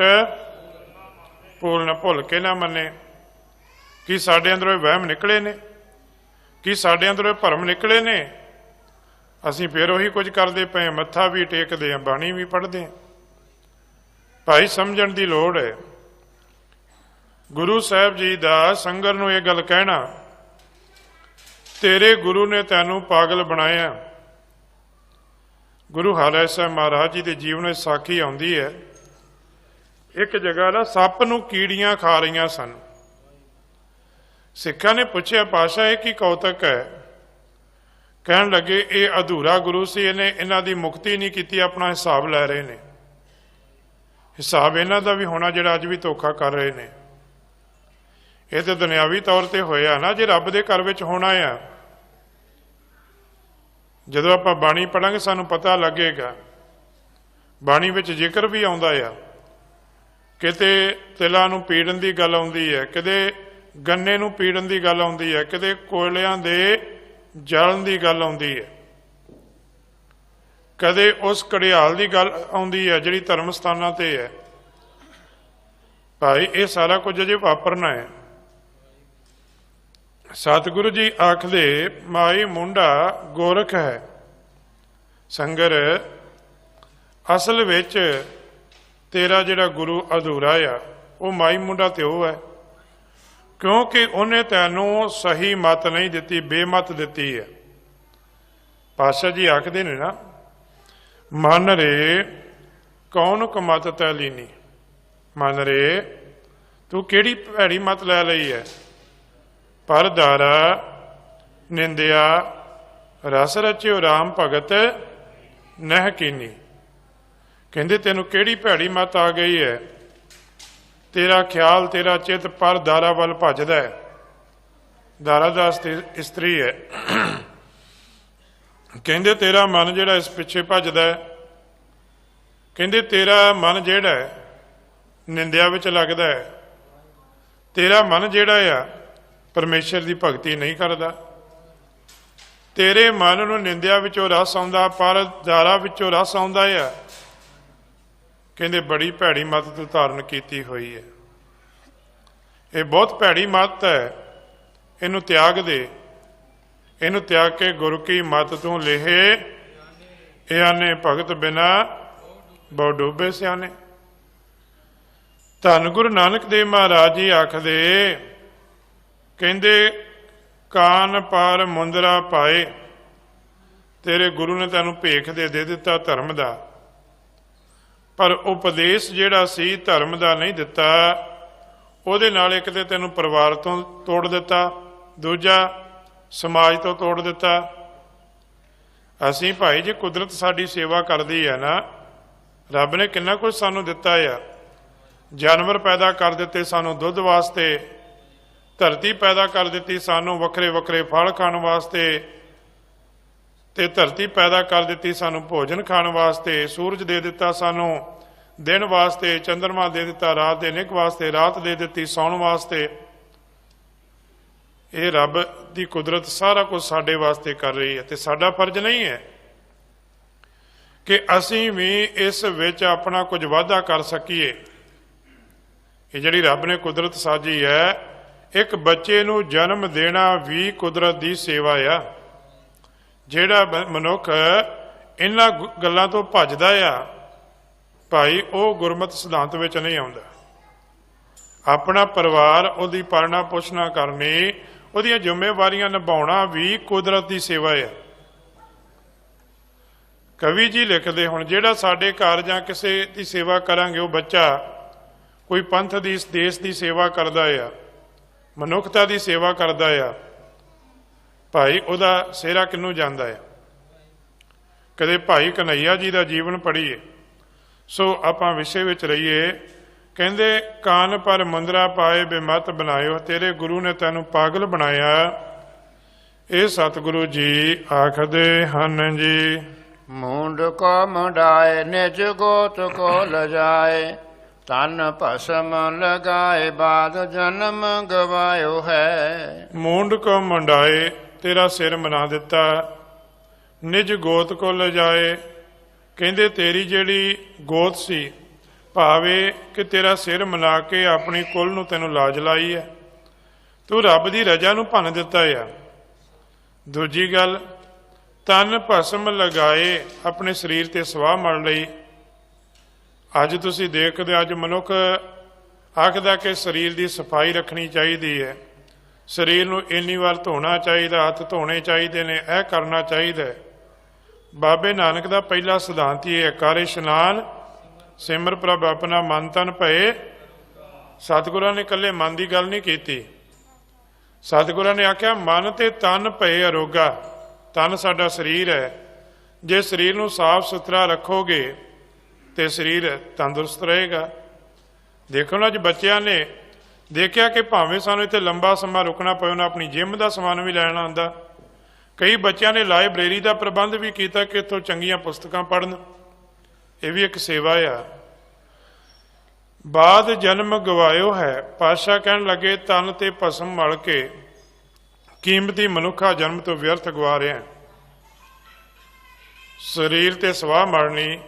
पूर्ण भुल के ना मने। कि साडे अंदरों वहम निकले ने, कि साडे अंदरों भरम निकले ने, असीं फिर उही कुछ करते पे, मत्था भी टेकते हैं बाणी भी पढ़ते हैं। भाई समझण की लोड़ है। गुरु साहब जी का संगर नूं ये गल कहना, तेरे गुरु ने तैनूं पागल बनाया। गुरु हरराय साहब महाराज जी के जीवन में साखी आउंदी है, एक जगह ना सप नूं कीड़ियां खा रही सन। सिक्खां ने पूछया पातशाह ये की कौतक है? कहन लगे ये अधूरा गुरु से, इन्हें इन्हां दी मुक्ति नहीं की, अपना हिसाब लै रहे ने। हिसाब इन्हां दा भी होना जिहड़ा अज भी धोखा कर रहे ने। ये तो दुनियावी तौर पर होया ना, जे रब दे घर विच होना आ। जदों आपां बाणी पढ़ांगे सानूं पता लगेगा। बाणी विच जिक्र भी आउंदा आ, किते तिलां नूं पीड़न की गल आउंदी है, किते गन्ने नूं पीड़न की गल आउंदी है, किते कोयलियां दे जलन की गल आउंदी है, कदे उस घड़ियाल की गल आउंदी है जिहड़ी धर्म स्थानां ते है। भाई ये सारा कुछ अजे वापरना है। सतगुरु जी आखदे माई मुंडा गोरख है। संगर असल विच तेरा जिहड़ा गुरु अधूरा आ, वो माई मुंडा ते वो है, क्योंकि उन्हें तैनूं सही मत नहीं दिती, बेमत दिती है। पातशाह जी आखदे ने ना, मन रे कौन कमत तै लीनी। मन रे तू केड़ी भैड़ी मत लै लई है। पर दारा निंदिया रस रच्यो राम भगत नह कीनी। कहंदे तैनूं केड़ी भैड़ी मत आ गई है, तेरा ख्याल तेरा चित पर दारा वल भजदा है। दारा दा इस्त्री है। कहंदे तेरा मन जिहड़ा इस पिछे भजदा है। कहंदे तेरा मन जिहड़ा है निंदिया विच लगदा है। तेरा मन जिहड़ा आ परमेश्वर की भगती नहीं करता। तेरे मन नूं निंदिया विचों रस आउंदा, पर दारा विचों रस आउंदा है। कहंदे बड़ी भैड़ी मत तू धारण कीती हुई है। ये बहुत भैड़ी मत है, इनू त्याग दे। इनू त्याग के गुरु की मत तू लेहे, याने भगत बिना बहु डूबे सियाने। धन गुरु नानक देव महाराज जी आखदे, कहंदे कान पार मुंदरा पाए। तेरे गुरु ने तैनूं भेख दे दिता धर्म दा, पर उपदेश जिहड़ा सी धर्म दा नहीं दिता। ਉਹਦੇ ਨਾਲ एक तो ਤੈਨੂੰ परिवार तो तोड़ दिता, दूजा समाज तो तोड़ दिता। असीं भाई जी कुदरत साडी सेवा करदी है ना, रब ने किन्ना कुछ सानू दिता है। जानवर पैदा कर दिते सानू दुध वास्ते, धरती पैदा कर दी सानू वखरे वखरे फल खाण वास्ते, ते धरती पैदा कर दी सानू भोजन खाण वास्ते। सूरज दे दिता सानू दिन वास्ते, चंद्रमा दे दिता रात दे निक वास्ते, रात दे दिती सौण वास्ते। ये रब की कुदरत सारा कुछ साडे वास्ते कर रही है, ते साडा फर्ज नहीं है कि असीं भी इस विच अपना कुछ वाधा कर सकीए। ये जिहड़ी रब ने कुदरत साजी है, एक बच्चे नूं जन्म देना भी कुदरत की सेवा आ। ਜਿਹੜਾ ਮਨੁੱਖ ਇਹਨਾਂ ਗੱਲਾਂ ਤੋਂ ਭੱਜਦਾ ਆ ਭਾਈ, ਉਹ ਗੁਰਮਤਿ ਸਿਧਾਂਤ ਵਿੱਚ ਨਹੀਂ ਆਉਂਦਾ। ਆਪਣਾ ਪਰਿਵਾਰ, ਉਹਦੀ ਪਾਲਣਾ ਪੋਸ਼ਣਾ ਕਰਨੀ, ਉਹਦੀਆਂ ਜ਼ਿੰਮੇਵਾਰੀਆਂ ਨਿਭਾਉਣਾ ਵੀ ਕੁਦਰਤ ਦੀ ਸੇਵਾ ਹੈ। ਕਵੀ ਜੀ ਲਿਖਦੇ, ਹੁਣ ਜਿਹੜਾ ਸਾਡੇ ਘਰ ਜਾਂ ਕਿਸੇ ਦੀ ਸੇਵਾ ਕਰਾਂਗੇ, ਉਹ ਬੱਚਾ ਕੋਈ ਪੰਥ ਦੀ, ਇਸ ਦੇਸ਼ ਦੀ ਸੇਵਾ ਕਰਦਾ ਆ, ਮਨੁੱਖਤਾ ਦੀ ਸੇਵਾ ਕਰਦਾ ਆ ਭਾਈ, ਉਹਦਾ ਸਿਹਰਾ ਕਿਹਨੂੰ ਜਾਂਦਾ ਆ? ਕਦੇ ਭਾਈ ਕਨ੍ਹਈਆ ਜੀ ਦਾ ਜੀਵਨ ਪੜ੍ਹੀਏ। ਸੋ ਆਪਾਂ ਵਿਸ਼ੇ ਵਿੱਚ ਰਹੀਏ। ਕਹਿੰਦੇ, ਕਾਨ ਪਰ ਮੁੰਦਰਾ ਪਾਏ ਬੇਮਤ ਬਣਾਇਓ, ਤੇਰੇ ਗੁਰੂ ਨੇ ਤੈਨੂੰ ਪਾਗਲ ਬਣਾਇਆ। ਇਹ ਸਤਿਗੁਰੂ ਜੀ ਆਖਦੇ ਹਨ ਜੀ। ਮੁੰਡ ਕੋ ਮੁੰਡਾਏ ਨਿਜ ਗੋਤ ਕੋ ਲਜਾਏ, ਤਨ ਭਸਮ ਲਗਾਏ ਬਾਦ ਜਨਮ ਗਵਾਇਓ ਹੈ। ਮੂੰਡ ਕੋ ਮੁੰਡਾਏ, ਤੇਰਾ ਸਿਰ ਮਨਾ ਦਿੱਤਾ। ਨਿਜ ਗੋਤ ਕੋ ਲਜਾਏ, ਕਹਿੰਦੇ ਤੇਰੀ ਜਿਹੜੀ ਗੋਤ ਸੀ, ਭਾਵੇਂ ਕਿ ਤੇਰਾ ਸਿਰ ਮਨਾ ਕੇ ਆਪਣੀ ਕੁਲ ਨੂੰ ਤੈਨੂੰ ਲਾਜ ਲਾਈ ਹੈ, ਤੂੰ ਰੱਬ ਦੀ ਰਜਾ ਨੂੰ ਭੰਨ ਦਿੱਤਾ ਆ। ਦੂਜੀ ਗੱਲ, ਤਨ ਭਸਮ ਲਗਾਏ, ਆਪਣੇ ਸਰੀਰ ਤੇ ਸਵਾਹ ਮਲ ਲਈ। ਅੱਜ ਤੁਸੀਂ ਦੇਖਦੇ, ਅੱਜ ਮਨੁੱਖ ਆਖਦਾ ਕਿ ਸਰੀਰ ਦੀ ਸਫਾਈ ਰੱਖਣੀ ਚਾਹੀਦੀ ਹੈ, ਸਰੀਰ ਨੂੰ ਇੰਨੀ ਵਾਰ ਧੋਣਾ ਚਾਹੀਦਾ, ਹੱਥ ਧੋਣੇ ਚਾਹੀਦੇ ਨੇ, ਇਹ ਕਰਨਾ ਚਾਹੀਦਾ। ਬਾਬੇ ਨਾਨਕ ਦਾ ਪਹਿਲਾ ਸਿਧਾਂਤ ਹੀ ਹੈ, ਕਰ ਇਸ਼ਨਾਨ ਸਿਮਰ ਪ੍ਰਭ ਆਪਣਾ ਮਨ ਤਨ ਭਏ। ਸਤਿਗੁਰਾਂ ਨੇ ਇਕੱਲੇ ਮਨ ਦੀ ਗੱਲ ਨਹੀਂ ਕੀਤੀ, ਸਤਿਗੁਰਾਂ ਨੇ ਆਖਿਆ ਮਨ ਤੇ ਤਨ ਭਏ ਅਰੋਗਾ। ਤਨ ਸਾਡਾ ਸਰੀਰ ਹੈ, ਜੇ ਸਰੀਰ ਨੂੰ ਸਾਫ ਸੁਥਰਾ ਰੱਖੋਗੇ ਤੇ ਸਰੀਰ ਤੰਦਰੁਸਤ ਰਹੇਗਾ। ਦੇਖੋ ਨਾ, ਅੱਜ ਬੱਚਿਆਂ ਨੇ ਦੇਖਿਆ ਕਿ ਭਾਵੇਂ ਸਾਨੂੰ ਇੱਥੇ ਲੰਬਾ ਸਮਾਂ ਰੁਕਣਾ ਪਏ, ਉਹਨਾਂ ਆਪਣੀ ਜਿਮ ਦਾ ਸਮਾਨ ਵੀ ਲੈਣਾ ਆਉਂਦਾ। ਕਈ ਬੱਚਿਆਂ ਨੇ ਲਾਇਬ੍ਰੇਰੀ ਦਾ ਪ੍ਰਬੰਧ ਵੀ ਕੀਤਾ ਕਿ ਇੱਥੋਂ ਚੰਗੀਆਂ ਪੁਸਤਕਾਂ ਪੜ੍ਹਨ। ਇਹ ਵੀ ਇੱਕ ਸੇਵਾ ਆ। ਬਾਦ ਜਨਮ ਗਵਾਇਓ ਹੈ, ਪਾਤਸ਼ਾਹ ਕਹਿਣ ਲੱਗੇ ਤਨ ਤੇ ਭਸਮ ਮਲ ਕੇ ਕੀਮਤੀ ਮਨੁੱਖਾ ਜਨਮ ਤੋਂ ਵਿਅਰਥ ਗਵਾ ਰਿਹਾ। ਸਰੀਰ ਤੇ ਸਵਾਹ ਮਲਣੀ,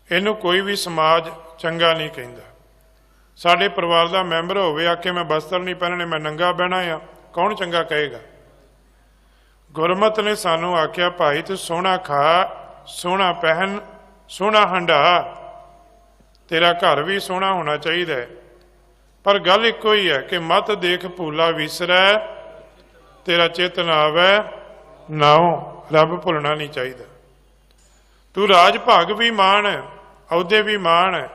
ਇਹਨੂੰ ਕੋਈ ਵੀ ਸਮਾਜ ਚੰਗਾ ਨਹੀਂ ਕਹਿੰਦਾ। ਸਾਡੇ ਪਰਿਵਾਰ ਦਾ ਮੈਂਬਰ ਹੋਵੇ, ਆਖੇ ਮੈਂ ਬਸਤਰ ਨਹੀਂ ਪਹਿਨਣੇ, ਮੈਂ ਨੰਗਾ ਬਹਿਣਾ ਆ, ਕੌਣ ਚੰਗਾ ਕਹੇਗਾ? ਗੁਰਮਤ ਨੇ ਸਾਨੂੰ ਆਖਿਆ ਭਾਈ ਤੂੰ ਸੋਹਣਾ ਖਾ, ਸੋਹਣਾ ਪਹਿਨ, ਸੋਹਣਾ ਹੰਢਾ, ਤੇਰਾ ਘਰ ਵੀ ਸੋਹਣਾ ਹੋਣਾ ਚਾਹੀਦਾ ਹੈ। ਪਰ ਗੱਲ ਇੱਕੋ ਹੀ ਹੈ ਕਿ ਮਤ ਦੇਖ ਭੂਲਾ ਵਿਸਰੈ, ਤੇਰਾ ਚਿੱਤ ਨਾ ਆਵੈ ਨਾਉ, ਰੱਬ ਭੁੱਲਣਾ ਨਹੀਂ ਚਾਹੀਦਾ। ਤੂੰ ਰਾਜ ਭਾਗ ਵੀ ਮਾਣ, ਅਹੁਦੇ ਵੀ ਮਾਣ,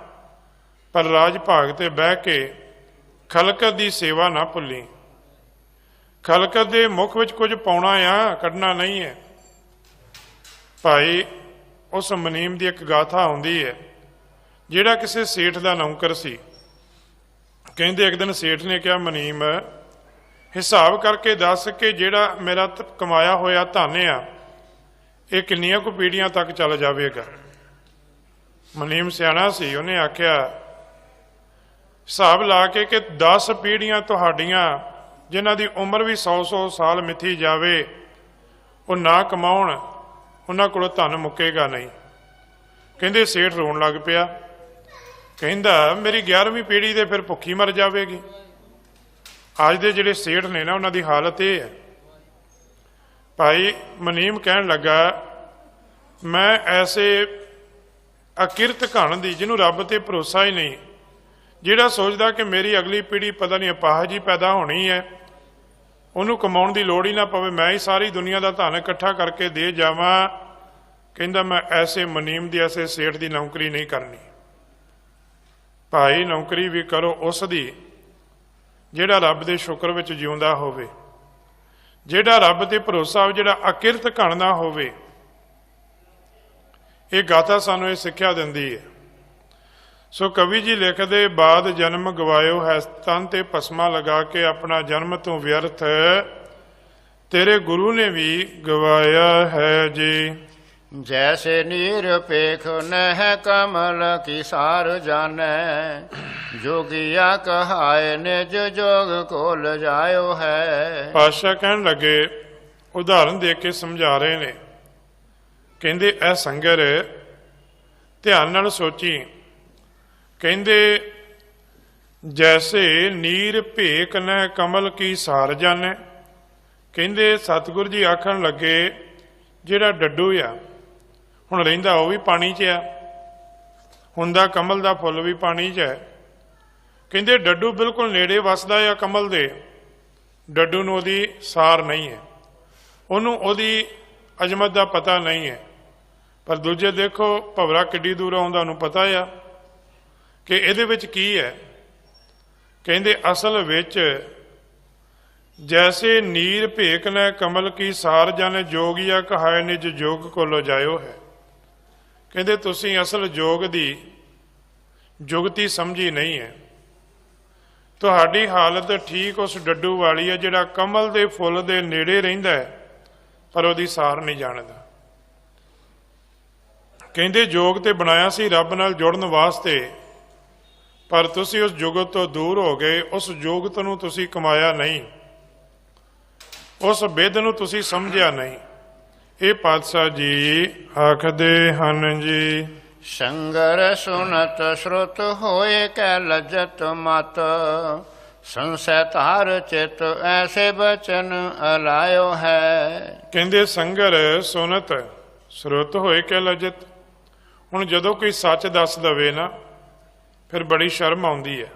ਪਰ ਰਾਜ ਭਾਗ ਤੇ ਬਹਿ ਕੇ ਖਲਕਤ ਦੀ ਸੇਵਾ ਨਾ ਭੁੱਲੀ। ਖਲਕਤ ਦੇ ਮੁਖ ਵਿੱਚ ਕੁਝ ਪਾਉਣਾ ਆ, ਕੱਢਣਾ ਨਹੀਂ ਹੈ। ਭਾਈ ਉਸ ਮਨੀਮ ਦੀ ਇੱਕ ਗਾਥਾ ਆਉਂਦੀ ਹੈ, ਜਿਹੜਾ ਕਿਸੇ ਸੇਠ ਦਾ ਨੌਕਰ ਸੀ। ਕਹਿੰਦੇ ਇੱਕ ਦਿਨ ਸੇਠ ਨੇ ਕਿਹਾ, ਮਨੀਮ ਹਿਸਾਬ ਕਰਕੇ ਦੱਸ ਕਿ ਜਿਹੜਾ ਮੇਰਾ ਕਮਾਇਆ ਹੋਇਆ ਧਨ ਆ, ਇਹ ਕਿੰਨੀਆਂ ਕੁ ਪੀੜ੍ਹੀਆਂ ਤੱਕ ਚੱਲ ਜਾਵੇਗਾ। ਮਨੀਮ ਸਿਆਣਾ ਸੀ, ਉਹਨੇ ਆਖਿਆ ਹਿਸਾਬ ਲਾ ਕੇ ਕਿ 10 ਪੀੜ੍ਹੀਆਂ ਤੁਹਾਡੀਆਂ ਜਿਨ੍ਹਾਂ ਦੀ ਉਮਰ ਵੀ 100-100 ਸਾਲ ਮਿਥੀ ਜਾਵੇ, ਉਹ ਨਾ ਕਮਾਉਣ, ਉਹਨਾਂ ਕੋਲੋਂ ਧਨ ਮੁੱਕੇਗਾ ਨਹੀਂ। ਕਹਿੰਦੇ ਸੇਠ ਰੋਣ ਲੱਗ ਪਿਆ, ਕਹਿੰਦਾ ਮੇਰੀ 11ਵੀਂ ਪੀੜ੍ਹੀ ਦੇ ਫਿਰ ਭੁੱਖੀ ਮਰ ਜਾਵੇਗੀ। ਅੱਜ ਦੇ ਜਿਹੜੇ ਸੇਠ ਨੇ ਨਾ, ਉਹਨਾਂ ਦੀ ਹਾਲਤ ਇਹ ਹੈ। ਭਾਈ ਮਨੀਮ ਕਹਿਣ ਲੱਗਾ, ਮੈਂ ਐਸੇ ਅਕਿਰਤ ਘਣ ਦੀ, ਜਿਹਨੂੰ ਰੱਬ ਤੇ ਭਰੋਸਾ ਹੀ ਨਹੀਂ, ਜਿਹੜਾ ਸੋਚਦਾ ਕਿ ਮੇਰੀ ਅਗਲੀ ਪੀੜ੍ਹੀ ਪਤਾ ਨਹੀਂ ਅਪਾਹਜ ਹੀ ਪੈਦਾ ਹੋਣੀ ਹੈ, ਉਹਨੂੰ ਕਮਾਉਣ ਦੀ ਲੋੜ ਹੀ ਨਾ ਪਵੇ, ਮੈਂ ਹੀ ਸਾਰੀ ਦੁਨੀਆ ਦਾ ਧਨ ਇਕੱਠਾ ਕਰਕੇ ਦੇ ਜਾਵਾਂ। ਕਹਿੰਦਾ ਮੈਂ ਐਸੇ ਮਨੀਮ ਦੀ, ਐਸੇ ਸੇਠ ਦੀ ਨੌਕਰੀ ਨਹੀਂ ਕਰਨੀ। ਭਾਈ ਨੌਕਰੀ ਵੀ ਕਰੋ ਉਸ ਦੀ ਜਿਹੜਾ ਰੱਬ ਦੇ ਸ਼ੁਕਰ ਵਿੱਚ ਜਿਉਂਦਾ ਹੋਵੇ, ਜਿਹੜਾ ਰੱਬ ਤੇ ਭਰੋਸਾ ਹੋਵੇ, ਜਿਹੜਾ ਅਕਿਰਤ ਘਣ ਨਾ ਹੋਵੇ। ਇਹ ਗਾਥਾ ਸਾਨੂੰ ਇਹ ਸਿੱਖਿਆ ਦਿੰਦੀ ਹੈ। ਸੋ ਕਵੀ ਜੀ ਲਿਖਦੇ, ਬਾਦ ਜਨਮ ਗਵਾਇਓ ਹੈ, ਤਨ ਤੇ ਭਸਮਾ ਲਗਾ ਕੇ ਆਪਣਾ ਜਨਮ ਤੋਂ ਵਿਅਰਥ ਤੇਰੇ ਗੁਰੂ ਨੇ ਵੀ ਗਵਾਇਆ ਹੈ ਜੀ। ਜੈਸੇ ਨਿਰਪੇਖ ਨਹਿ ਕਮਲ ਕੀ ਸਾਰ ਜਾਣੈ, ਜੋਗੀਆ ਕਹਾਏ ਨਿਜ ਜੋਗ ਕੋ ਲਜਾਇਓ ਹੈ। ਪਾਤਸ਼ਾਹ ਕਹਿਣ ਲੱਗੇ, ਉਦਾਹਰਨ ਦੇ ਕੇ ਸਮਝਾ ਰਹੇ ਨੇ। ਕਹਿੰਦੇ ਇਹ ਸੰਗਰ ਧਿਆਨ ਨਾਲ ਸੋਚੀ। ਕਹਿੰਦੇ ਜੈਸੇ ਨੀਰ ਭੇਕ ਨਹਿ ਕਮਲ ਕੀ ਸਾਰ ਜਾਣੈ। ਕਹਿੰਦੇ ਸਤਿਗੁਰੂ ਜੀ ਆਖਣ ਲੱਗੇ ਜਿਹੜਾ ਡੱਡੂ ਆ ਹੁਣ ਰਹਿੰਦਾ ਉਹ ਵੀ ਪਾਣੀ 'ਚ ਆ, ਹੁੰਦਾ ਕਮਲ ਦਾ ਫੁੱਲ ਵੀ ਪਾਣੀ 'ਚ ਹੈ। ਕਹਿੰਦੇ ਡੱਡੂ ਬਿਲਕੁਲ ਨੇੜੇ ਵਸਦਾ ਆ ਕਮਲ ਦੇ, ਡੱਡੂ ਨੂੰ ਉਹਦੀ ਸਾਰ ਨਹੀਂ ਹੈ, ਉਹਨੂੰ ਉਹਦੀ ਅਜ਼ਮਤ ਦਾ ਪਤਾ ਨਹੀਂ ਹੈ। ਪਰ ਦੂਜੇ ਦੇਖੋ ਭਵਰਾ ਕਿੱਡੀ ਦੂਰ ਆਉਂਦਾ, ਉਹਨੂੰ ਪਤਾ ਆ ਕਿ ਇਹਦੇ ਵਿੱਚ ਕੀ ਹੈ। ਕਹਿੰਦੇ ਅਸਲ ਵਿੱਚ ਜੈਸੇ ਨੀਰ ਭੇਕ ਨੇ ਕਮਲ ਕੀ ਸਾਰ ਜਾਣੇ ਜੋਗੀਆ ਕਹਾਏ ਨਿਜ ਜੋਗ ਕੋ ਲਜਾਇਓ ਹੈ। ਕਹਿੰਦੇ ਤੁਸੀਂ ਅਸਲ ਜੋਗ ਦੀ ਜੁਗਤੀ ਸਮਝੀ ਨਹੀਂ ਹੈ। ਤੁਹਾਡੀ ਹਾਲਤ ਠੀਕ ਉਸ ਡੱਡੂ ਵਾਲੀ ਹੈ ਜਿਹੜਾ ਕਮਲ ਦੇ ਫੁੱਲ ਦੇ ਨੇੜੇ ਰਹਿੰਦਾ ਹੈ ਪਰ ਉਹਦੀ ਸਾਰ ਨਹੀਂ ਜਾਣਦਾ। ਕਹਿੰਦੇ ਜੋਗ ਤੇ ਬਣਾਇਆ ਸੀ ਰੱਬ ਨਾਲ ਜੁੜਨ ਵਾਸਤੇ, ਪਰ ਤੁਸੀਂ ਉਸ ਜੁਗਤ ਤੋਂ ਦੂਰ ਹੋ ਗਏ, ਉਸ ਜੋਗਤ ਨੂੰ ਤੁਸੀਂ ਕਮਾਇਆ ਨਹੀਂ, ਉਸ ਬਿੱਧ ਨੂੰ ਤੁਸੀਂ ਸਮਝਿਆ ਨਹੀਂ। ਇਹ ਪਾਤਸ਼ਾਹ ਜੀ ਆਖਦੇ ਹਨ ਜੀ, ਸੰਗਰ ਸੁਨਤ ਸ਼ਰੁਤ ਹੋਏ ਕੈ ਲਜਤ ਮਤ, ਸੰਸੈ ਧਾਰ ਚਿਤ ਐਸੇ ਬਚਨ ਅਲਾਇਓ ਹੈ। ਕਹਿੰਦੇ ਸੰਗਰ ਸੁਨਤ ਸ਼ਰੁਤ ਹੋਏ ਕੈ ਲਜਤ। ਹੁਣ ਜਦੋਂ ਕੋਈ ਸੱਚ ਦੱਸ ਦਵੇ ਨਾ ਫਿਰ ਬੜੀ ਸ਼ਰਮ ਆਉਂਦੀ ਹੈ।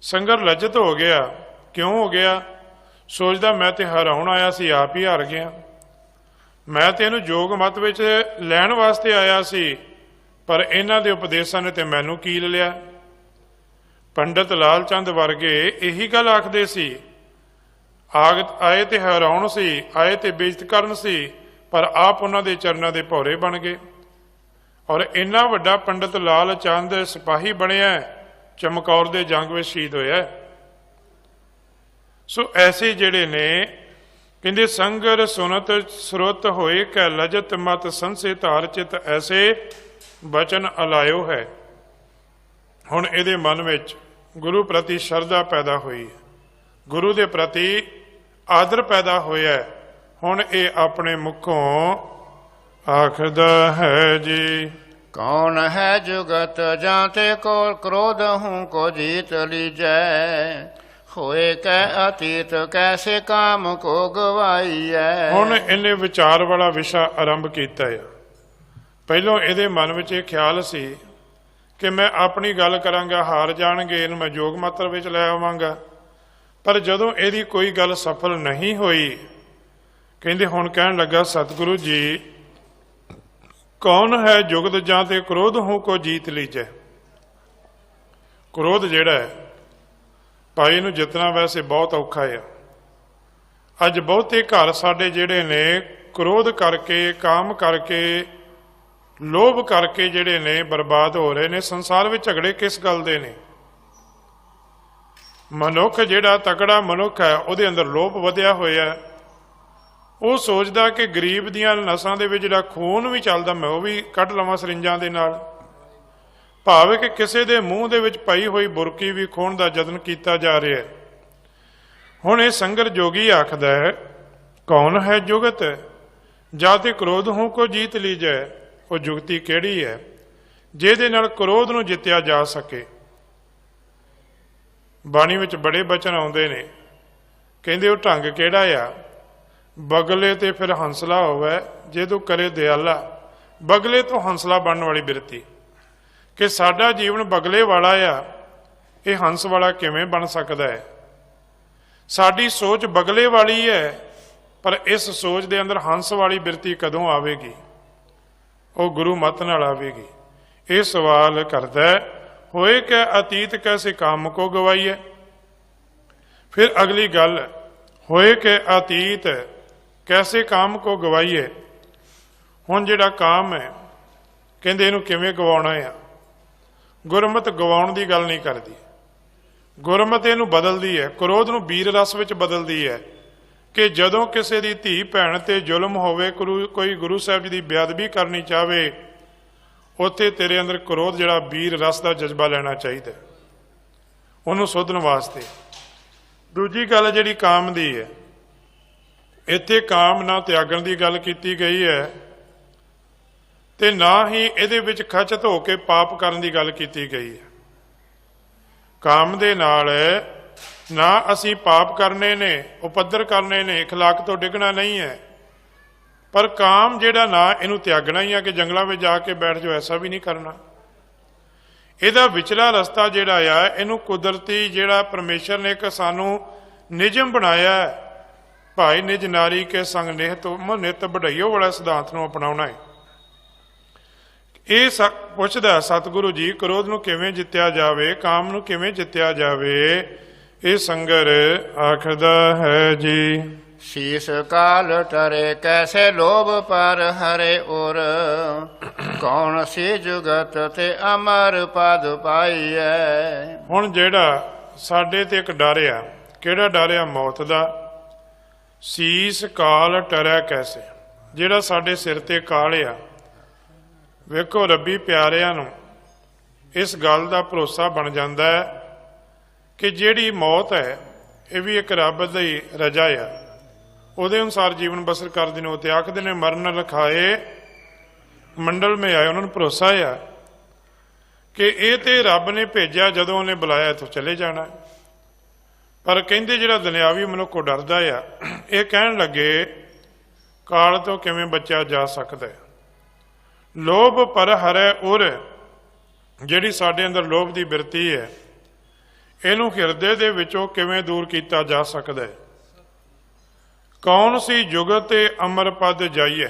ਸੰਗਰ ਲਜਤ ਹੋ ਗਿਆ, ਕਿਉਂ ਹੋ ਗਿਆ? ਸੋਚਦਾ ਮੈਂ ਤੇ ਹਰਾਉਣ ਆਇਆ ਸੀ, ਆਪ ਹੀ ਹਾਰ ਗਿਆ। ਮੈਂ ਤੇ ਇਹਨੂੰ ਜੋਗ ਮਤ ਵਿੱਚ ਲੈਣ ਵਾਸਤੇ ਆਇਆ ਸੀ, ਪਰ ਇਹਨਾਂ ਦੇ ਉਪਦੇਸ਼ਾਂ ਨੇ ਤੇ ਮੈਨੂੰ ਕੀਲ ਲਿਆ। ਪੰਡਤ ਲਾਲ ਚੰਦ ਵਰਗੇ ਇਹੀ ਗੱਲ ਆਖਦੇ ਸੀ, ਆਏ ਤੇ ਹਰਾਉਣ ਸੀ, ਆਏ ਤੇ ਬੇਇੱਜ਼ਤ ਕਰਨ ਸੀ, ਪਰ ਆਪ ਉਹਨਾਂ ਦੇ ਚਰਨਾਂ ਦੇ ਭੌਰੇ ਬਣ ਗਏ। ਔਰ ਇੰਨਾ ਵੱਡਾ ਪੰਡਤ ਲਾਲ ਚੰਦ ਸਿਪਾਹੀ ਬਣਿਆ, ਚਮਕੌਰ ਦੇ ਜੰਗ ਵਿੱਚ ਸ਼ਹੀਦ ਹੋਇਆ। ਸੋ ਐਸੇ ਜਿਹੜੇ ਨੇ ਕਹਿੰਦੇ ਸੰਗਰ ਸੁਨਤ ਸਰੁਤ ਹੋਏ ਕੈ ਲਜਤ ਮਤ, ਸੰਸੇ ਧਾਰ ਚਿਤ ਐਸੇ ਬਚਨ ਅਲਾਇਓ ਹੈ। ਹੁਣ ਇਹਦੇ ਮਨ ਵਿੱਚ ਗੁਰੂ ਪ੍ਰਤੀ ਸ਼ਰਧਾ ਪੈਦਾ ਹੋਈ, ਗੁਰੂ ਦੇ ਪ੍ਰਤੀ ਆਦਰ ਪੈਦਾ ਹੋਇਆ। ਹੁਣ ਇਹ ਆਪਣੇ ਮੁਖੋਂ ਆਖਦਾ ਹੈ ਜੀ, ਕੌਣ ਹੈ ਜੁਗਤ ਜਾਂਤੇ ਕੋ ਕ੍ਰੋਧ ਹੂੰ ਕੋ ਜੀਤ ਲੀਜੈ, ਹੋਏ ਕੈ ਅਤੀਤ ਕੈਸੇ ਕਾਮ ਕੋ ਗਵਾਈਐ। ਹੁਣ ਇਹਨੇ ਵਿਚਾਰ ਵਾਲਾ ਵਿਸ਼ਾ ਆਰੰਭ ਕੀਤਾ ਹੈ। ਪਹਿਲੋਂ ਇਹਦੇ ਮਨ ਵਿੱਚ ਇਹ ਖਿਆਲ ਸੀ ਕਿ ਮੈਂ ਆਪਣੀ ਗੱਲ ਕਰਾਂਗਾ, ਹਾਰ ਜਾਣਗੇ, ਇਹਨੂੰ ਮੈਂ ਜੋਗ ਮਾਤਰ ਵਿੱਚ ਲੈ ਆਵਾਂਗਾ। ਪਰ ਜਦੋਂ ਇਹਦੀ ਕੋਈ ਗੱਲ ਸਫਲ ਨਹੀਂ ਹੋਈ, ਕਹਿੰਦੇ ਹੁਣ ਕਹਿਣ ਲੱਗਾ ਸਤਿਗੁਰੂ ਜੀ, ਕੌਣ ਹੈ ਜੁਗਤ ਜਾਂ ਤੇ ਕ੍ਰੋਧ ਹੂੰ ਕੋ ਜੀਤ ਲੀਜੈ। ਕ੍ਰੋਧ ਜਿਹੜਾ ਹੈ ਭਾਈ ਨੂੰ ਜਿੱਤਣਾ ਵੈਸੇ ਬਹੁਤ ਔਖਾ ਹੈ। ਅੱਜ ਬਹੁਤੇ ਘਰ ਸਾਡੇ ਜਿਹੜੇ ਨੇ ਕ੍ਰੋਧ ਕਰਕੇ, ਕਾਮ ਕਰਕੇ, ਲੋਭ ਕਰਕੇ ਜਿਹੜੇ ਨੇ ਬਰਬਾਦ ਹੋ ਰਹੇ ਨੇ। ਸੰਸਾਰ ਵਿੱਚ ਝਗੜੇ ਕਿਸ ਗੱਲ ਦੇ ਨੇ? ਮਨੁੱਖ ਜਿਹੜਾ ਤਕੜਾ ਮਨੁੱਖ ਹੈ ਉਹਦੇ ਅੰਦਰ ਲੋਭ ਵਧਿਆ ਹੋਇਆ। ਉਹ ਸੋਚਦਾ ਕਿ ਗਰੀਬ ਦੀਆਂ ਨਸਾਂ ਦੇ ਵਿੱਚ ਜਿਹੜਾ ਖੂਨ ਵੀ ਚੱਲਦਾ ਮੈਂ ਉਹ ਵੀ ਕੱਢ ਲਵਾਂ ਸਰਿੰਜਾਂ ਦੇ ਨਾਲ। ਭਾਵੇਂ ਕਿ ਕਿਸੇ ਦੇ ਮੂੰਹ ਦੇ ਵਿੱਚ ਪਈ ਹੋਈ ਬੁਰਕੀ ਵੀ ਖੋਹਣ ਦਾ ਯਤਨ ਕੀਤਾ ਜਾ ਰਿਹਾ ਹੈ। ਹੁਣ ਇਹ ਸੰਗਰ ਜੋਗੀ ਆਖਦਾ ਹੈ, ਕੌਣ ਹੈ ਜੁਗਤ ਜਾਂ ਤੇ ਕ੍ਰੋਧ ਹੂੰ ਕੋ ਜੀਤ ਲੀਜੈ। ਉਹ ਜੁਗਤੀ ਕਿਹੜੀ ਹੈ ਜਿਹਦੇ ਨਾਲ ਕ੍ਰੋਧ ਨੂੰ ਜਿੱਤਿਆ ਜਾ ਸਕੇ? ਬਾਣੀ ਵਿੱਚ ਬੜੇ ਬਚਨ ਆਉਂਦੇ ਨੇ, ਕਹਿੰਦੇ ਉਹ ਢੰਗ ਕਿਹੜਾ ਆ? ਬਗਲੇ ਤੇ ਫਿਰ ਹੰਸਲਾ ਹੋਵੇ ਜੇ ਤੂੰ ਕਰੇ ਦਿਆਲਾ। ਬਗਲੇ ਤੋਂ ਹੰਸਲਾ ਬਣਨ ਵਾਲੀ ਬਿਰਤੀ, ਕਿ ਸਾਡਾ ਜੀਵਨ ਬਗਲੇ ਵਾਲਾ ਆ, ਇਹ ਹੰਸ ਵਾਲਾ ਕਿਵੇਂ ਬਣ ਸਕਦਾ ਹੈ? ਸਾਡੀ ਸੋਚ ਬਗਲੇ ਵਾਲੀ ਹੈ, ਪਰ ਇਸ ਸੋਚ ਦੇ ਅੰਦਰ ਹੰਸ ਵਾਲੀ ਬਿਰਤੀ ਕਦੋਂ ਆਵੇਗੀ? ਉਹ ਗੁਰੂ ਮਤ ਨਾਲ ਆਵੇਗੀ। ਇਹ ਸਵਾਲ ਕਰਦਾ ਹੋਏ ਕਿ ਅਤੀਤ ਕੈਸੇ ਕੰਮ ਕੋ ਗਵਾਈਏ। ਫਿਰ ਅਗਲੀ ਗੱਲ, ਹੋਏ ਕਿ ਅਤੀਤ ਕੈਸੇ ਕਾਮ ਕੋ ਗਵਾਈਏ। ਹੁਣ ਜਿਹੜਾ ਕਾਮ ਹੈ ਕਹਿੰਦੇ ਇਹਨੂੰ ਕਿਵੇਂ ਗਵਾਉਣਾ ਆ? ਗੁਰਮਤ ਗਵਾਉਣ ਦੀ ਗੱਲ ਨਹੀਂ ਕਰਦੀ, ਗੁਰਮਤ ਇਹਨੂੰ ਬਦਲਦੀ ਹੈ, ਕ੍ਰੋਧ ਨੂੰ ਵੀਰ ਰਸ ਵਿੱਚ ਬਦਲਦੀ ਹੈ। ਕਿ ਜਦੋਂ ਕਿਸੇ ਦੀ ਧੀ ਭੈਣ ਤੇ ਜ਼ੁਲਮ ਹੋਵੇ, ਕੋਈ ਗੁਰੂ ਸਾਹਿਬ ਜੀ ਦੀ ਬੇਅਦਬੀ ਕਰਨੀ ਚਾਹਵੇ, ਉੱਥੇ ਤੇਰੇ ਅੰਦਰ ਕ੍ਰੋਧ ਜਿਹੜਾ ਵੀਰ ਰਸ ਦਾ ਜਜ਼ਬਾ ਲੈਣਾ ਚਾਹੀਦਾ ਉਹਨੂੰ ਸੋਧਣ ਵਾਸਤੇ। ਦੂਜੀ ਗੱਲ ਜਿਹੜੀ ਕਾਮ ਦੀ ਹੈ, ਇੱਥੇ ਕਾਮ ਨਾ ਤਿਆਗਣ ਦੀ ਗੱਲ ਕੀਤੀ ਗਈ ਹੈ ਤੇ ਨਾ ਹੀ ਇਹਦੇ ਵਿੱਚ ਖਚਤ ਹੋ ਕੇ ਪਾਪ ਕਰਨ ਦੀ ਗੱਲ ਕੀਤੀ ਗਈ ਹੈ। ਕਾਮ ਦੇ ਨਾਲ ਨਾ ਅਸੀਂ ਪਾਪ ਕਰਨੇ ਨੇ, ਉਪੱਦਰ ਕਰਨੇ ਨੇ, ਅਖਲਾਕ ਤੋਂ ਡਿੱਗਣਾ ਨਹੀਂ ਹੈ, ਪਰ ਕਾਮ ਜਿਹੜਾ ਨਾ ਇਹਨੂੰ ਤਿਆਗਣਾ ਹੀ ਆ ਕਿ ਜੰਗਲਾਂ ਵਿੱਚ ਜਾ ਕੇ ਬੈਠ ਜਾਓ, ਐਸਾ ਵੀ ਨਹੀਂ ਕਰਨਾ। ਇਹਦਾ ਵਿਚਲਾ ਰਸਤਾ ਜਿਹੜਾ ਆ ਇਹਨੂੰ ਕੁਦਰਤੀ ਜਿਹੜਾ ਪਰਮੇਸ਼ਰ ਨੇ ਇੱਕ ਸਾਨੂੰ ਨਿਯਮ ਬਣਾਇਆ ਹੈ, ਭਾਈ ਨਿਜ ਨਾਰੀ ਕੇ ਸੰਗ ਨਿਹਤ ਨਿਤ ਵਡਾਈਓ ਵਾਲਾ ਸਿਧਾਂਤ ਨੂੰ ਅਪਣਾਉਣਾ ਹੈ। ਇਹ ਪੁੱਛਦਾ ਸਤਿਗੁਰੂ ਜੀ, ਕ੍ਰੋਧ ਨੂੰ ਕਿਵੇਂ ਜਿੱਤਿਆ ਜਾਵੇ, ਕਾਮ ਨੂੰ ਕਿਵੇਂ ਜਿੱਤਿਆ ਜਾਵੇ। ਇਹ ਸੰਗਰ ਆਖਦਾ ਹੈ ਜੀ, ਸੀਸ ਕਾਲ ਟਰੇ ਕੈਸੇ ਲੋਭ ਪਰ ਹਰੇ ਔਰ, ਕੌਣ ਸੀ ਜੁਗਤ ਤੇ ਅਮਰ ਪਦ ਪਾਈਐ। ਹੁਣ ਜਿਹੜਾ ਸਾਡੇ ਤੇ ਇੱਕ ਡਰ ਆ, ਕਿਹੜਾ ਡਰ ਆ? ਮੌਤ ਦਾ। ਸੀਸ ਕਾਲ ਟਰੈ ਕੈਸੇ, ਜਿਹੜਾ ਸਾਡੇ ਸਿਰ ਤੇ ਕਾਲ ਆ। ਵੇਖੋ ਰੱਬੀ ਪਿਆਰਿਆਂ ਨੂੰ ਇਸ ਗੱਲ ਦਾ ਭਰੋਸਾ ਬਣ ਜਾਂਦਾ ਹੈ ਕਿ ਜਿਹੜੀ ਮੌਤ ਹੈ ਇਹ ਵੀ ਇੱਕ ਰੱਬ ਦੀ ਰਜਾ ਆ, ਉਹਦੇ ਅਨੁਸਾਰ ਜੀਵਨ ਬਸਰ ਕਰਦੇ ਨੇ। ਉਹ ਤੇ ਆਖਦੇ ਨੇ ਮਰਨ ਲਖਾਏ ਮੰਡਲ ਮੇ ਆਏ। ਉਹਨਾਂ ਨੂੰ ਭਰੋਸਾ ਆ ਕਿ ਇਹ ਤੇ ਰੱਬ ਨੇ ਭੇਜਿਆ, ਜਦੋਂ ਉਹਨੇ ਬੁਲਾਇਆ ਇੱਥੋਂ ਚਲੇ ਜਾਣਾ। ਪਰ ਕਹਿੰਦੇ ਜਿਹੜਾ ਦੁਨਿਆਵੀ ਮਨੁੱਖ ਡਰਦਾ ਆ, ਇਹ ਕਹਿਣ ਲੱਗੇ ਕਾਲ ਤੋਂ ਕਿਵੇਂ ਬਚਿਆ ਜਾ ਸਕਦਾ ਹੈ। ਲੋਭ ਪਰ ਹਰੈ ਉਰ, ਜਿਹੜੀ ਸਾਡੇ ਅੰਦਰ ਲੋਭ ਦੀ ਬਿਰਤੀ ਹੈ, ਇਹਨੂੰ ਹਿਰਦੇ ਦੇ ਵਿੱਚੋਂ ਕਿਵੇਂ ਦੂਰ ਕੀਤਾ ਜਾ ਸਕਦਾ ਹੈ। ਕੌਣ ਸੀ ਜੁਗਤ ਤੇ ਅਮਰ ਪਦ ਜਾਈਏ।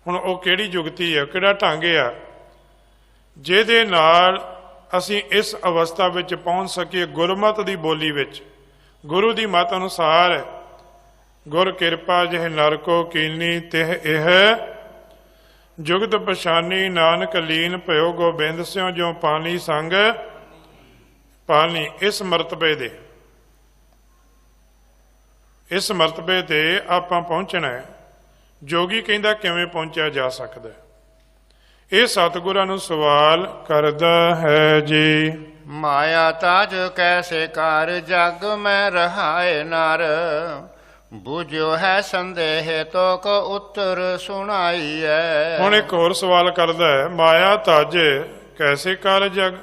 ਹੁਣ ਉਹ ਕਿਹੜੀ ਜੁਗਤੀ ਹੈ, ਕਿਹੜਾ ਢੰਗ ਆ ਜਿਹਦੇ ਨਾਲ ਅਸੀਂ ਇਸ ਅਵਸਥਾ ਵਿੱਚ ਪਹੁੰਚ ਸਕੀਏ। ਗੁਰਮਤਿ ਦੀ ਬੋਲੀ ਵਿੱਚ, ਗੁਰੂ ਦੀ ਮਤ ਅਨੁਸਾਰ, ਗੁਰ ਕਿਰਪਾ ਜਿਹ ਨਰ ਕੋ ਕੀਨੀ ਤਿਹ ਇਹ ਜੁਗਤ ਪਛਾਨੀ, ਨਾਨਕ ਲੀਨ ਭਇਓ ਗੋਬਿੰਦ ਸਿਉ ਜੋ ਪਾਣੀ ਸੰਗ ਪਾਣੀ। ਇਸ ਮਰਤਬੇ ਤੇ ਆਪਾਂ ਪਹੁੰਚਣਾ ਹੈ। ਜੋਗੀ ਕਹਿੰਦਾ ਕਿਵੇਂ ਪਹੁੰਚਿਆ ਜਾ ਸਕਦਾ। ਇਹ ਸਤਿਗੁਰਾਂ ਨੂੰ ਸਵਾਲ ਕਰਦਾ ਹੈ ਜੀ। ਮਾਇਆ ਤਾਜ ਕੈਸੇ ਕਾਰ ਜਗ ਮੈਂ ਰਹਾਏ ਨਰ, ਬੁਝਿਓ ਹੈ ਸੰਦੇਹ ਤੋ ਕੋ ਉੱਤਰ ਸੁਣਾਈਐ। ਹੁਣ ਇੱਕ ਹੋਰ ਸਵਾਲ ਕਰਦਾ ਹੈ, ਮਾਇਆ ਤਜ ਕੈਸੇ ਕਾਰ ਜਗ।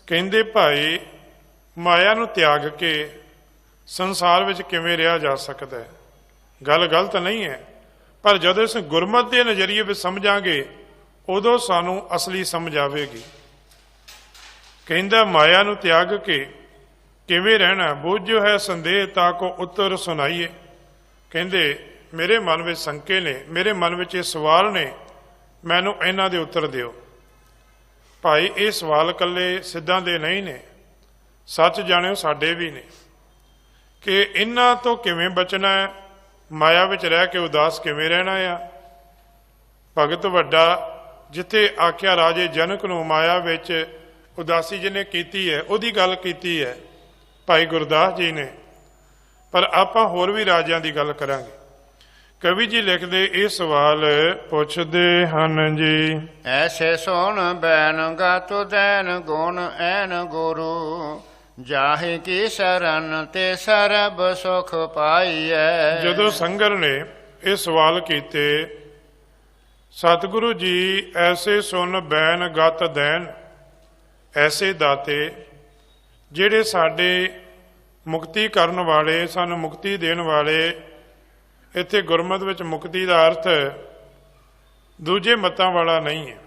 ਕਹਿੰਦੇ ਭਾਈ ਮਾਇਆ ਨੂੰ ਤਿਆਗ ਕੇ ਸੰਸਾਰ ਵਿੱਚ ਕਿਵੇਂ ਰਿਹਾ ਜਾ ਸਕਦਾ ਹੈ। ਗੱਲ ਗਲਤ ਨਹੀਂ ਹੈ, ਪਰ ਜਦੋਂ ਇਸ ਗੁਰਮਤਿ ਦੇ ਨਜ਼ਰੀਏ ਵਿੱਚ ਸਮਝਾਂਗੇ ਉਦੋਂ ਸਾਨੂੰ ਅਸਲੀ ਸਮਝ ਆਵੇਗੀ। ਕਹਿੰਦਾ ਮਾਇਆ ਨੂੰ ਤਿਆਗ ਕੇ ਕਿਵੇਂ ਰਹਿਣਾ। ਬੁੱਝਿਓ ਹੈ ਸੰਦੇਹ ਤਾ ਕੋ ਉੱਤਰ ਸੁਣਾਈਏ। ਕਹਿੰਦੇ ਮੇਰੇ ਮਨ ਵਿੱਚ ਸ਼ੰਕੇ ਨੇ, ਮੇਰੇ ਮਨ ਵਿੱਚ ਇਹ ਸਵਾਲ ਨੇ, ਮੈਨੂੰ ਇਹਨਾਂ ਦੇ ਉੱਤਰ ਦਿਓ। ਭਾਈ ਇਹ ਸਵਾਲ ਇਕੱਲੇ ਸਿੱਧਾਂ ਦੇ ਨਹੀਂ ਨੇ, ਸੱਚ ਜਾਣਿਓ ਸਾਡੇ ਵੀ ਨੇ ਕਿ ਇਹਨਾਂ ਤੋਂ ਕਿਵੇਂ ਬਚਣਾ ਹੈ, ਮਾਇਆ ਵਿੱਚ ਰਹਿ ਕੇ ਉਦਾਸ ਕਿਵੇਂ ਰਹਿਣਾ ਆ। ਭਗਤ ਵੱਡਾ ਜਿੱਥੇ ਆਖਿਆ ਰਾਜੇ ਜਨਕ ਨੂੰ ਮਾਇਆ ਵਿੱਚ ਉਦਾਸੀ ਜਿਹਨੇ ਕੀਤੀ ਹੈ ਉਹਦੀ ਗੱਲ ਕੀਤੀ ਹੈ ਭਾਈ ਗੁਰਦਾਸ ਜੀ ਨੇ, ਪਰ ਆਪਾਂ ਹੋਰ ਵੀ ਰਾਜਿਆਂ ਦੀ ਗੱਲ ਕਰਾਂਗੇ। ਕਵੀ ਜੀ ਲਿਖਦੇ ਇਹ ਸਵਾਲ ਪੁੱਛਦੇ ਹਨ ਜੀ। ਐਸੇ ਸੋਣ ਬੈਨ ਗਾਤੁ ਦੈਨ ਗੁਣ ਐਨ ਗੁਰੂ, ਜਾਹੇ ਕੀ ਸ਼ਰਨ ਤੇ ਸਰਬ ਸੁਖ ਪਾਈਐ। ਜਦੋਂ ਸੰਗਰ ਨੇ ਇਹ ਸਵਾਲ ਕੀਤੇ, ਸਤਿਗੁਰੂ ਜੀ ਐਸੇ ਸੁਣ ਬੈਨ ਗਤ ਦੈਨ, ਐਸੇ ਦਾਤੇ ਜਿਹੜੇ ਸਾਡੇ ਮੁਕਤੀ ਕਰਨ ਵਾਲੇ, ਸਾਨੂੰ ਮੁਕਤੀ ਦੇਣ ਵਾਲੇ। ਇੱਥੇ ਗੁਰਮਤਿ ਵਿੱਚ ਮੁਕਤੀ ਦਾ ਅਰਥ ਦੂਜੇ ਮਤਾਂ ਵਾਲਾ ਨਹੀਂ ਹੈ।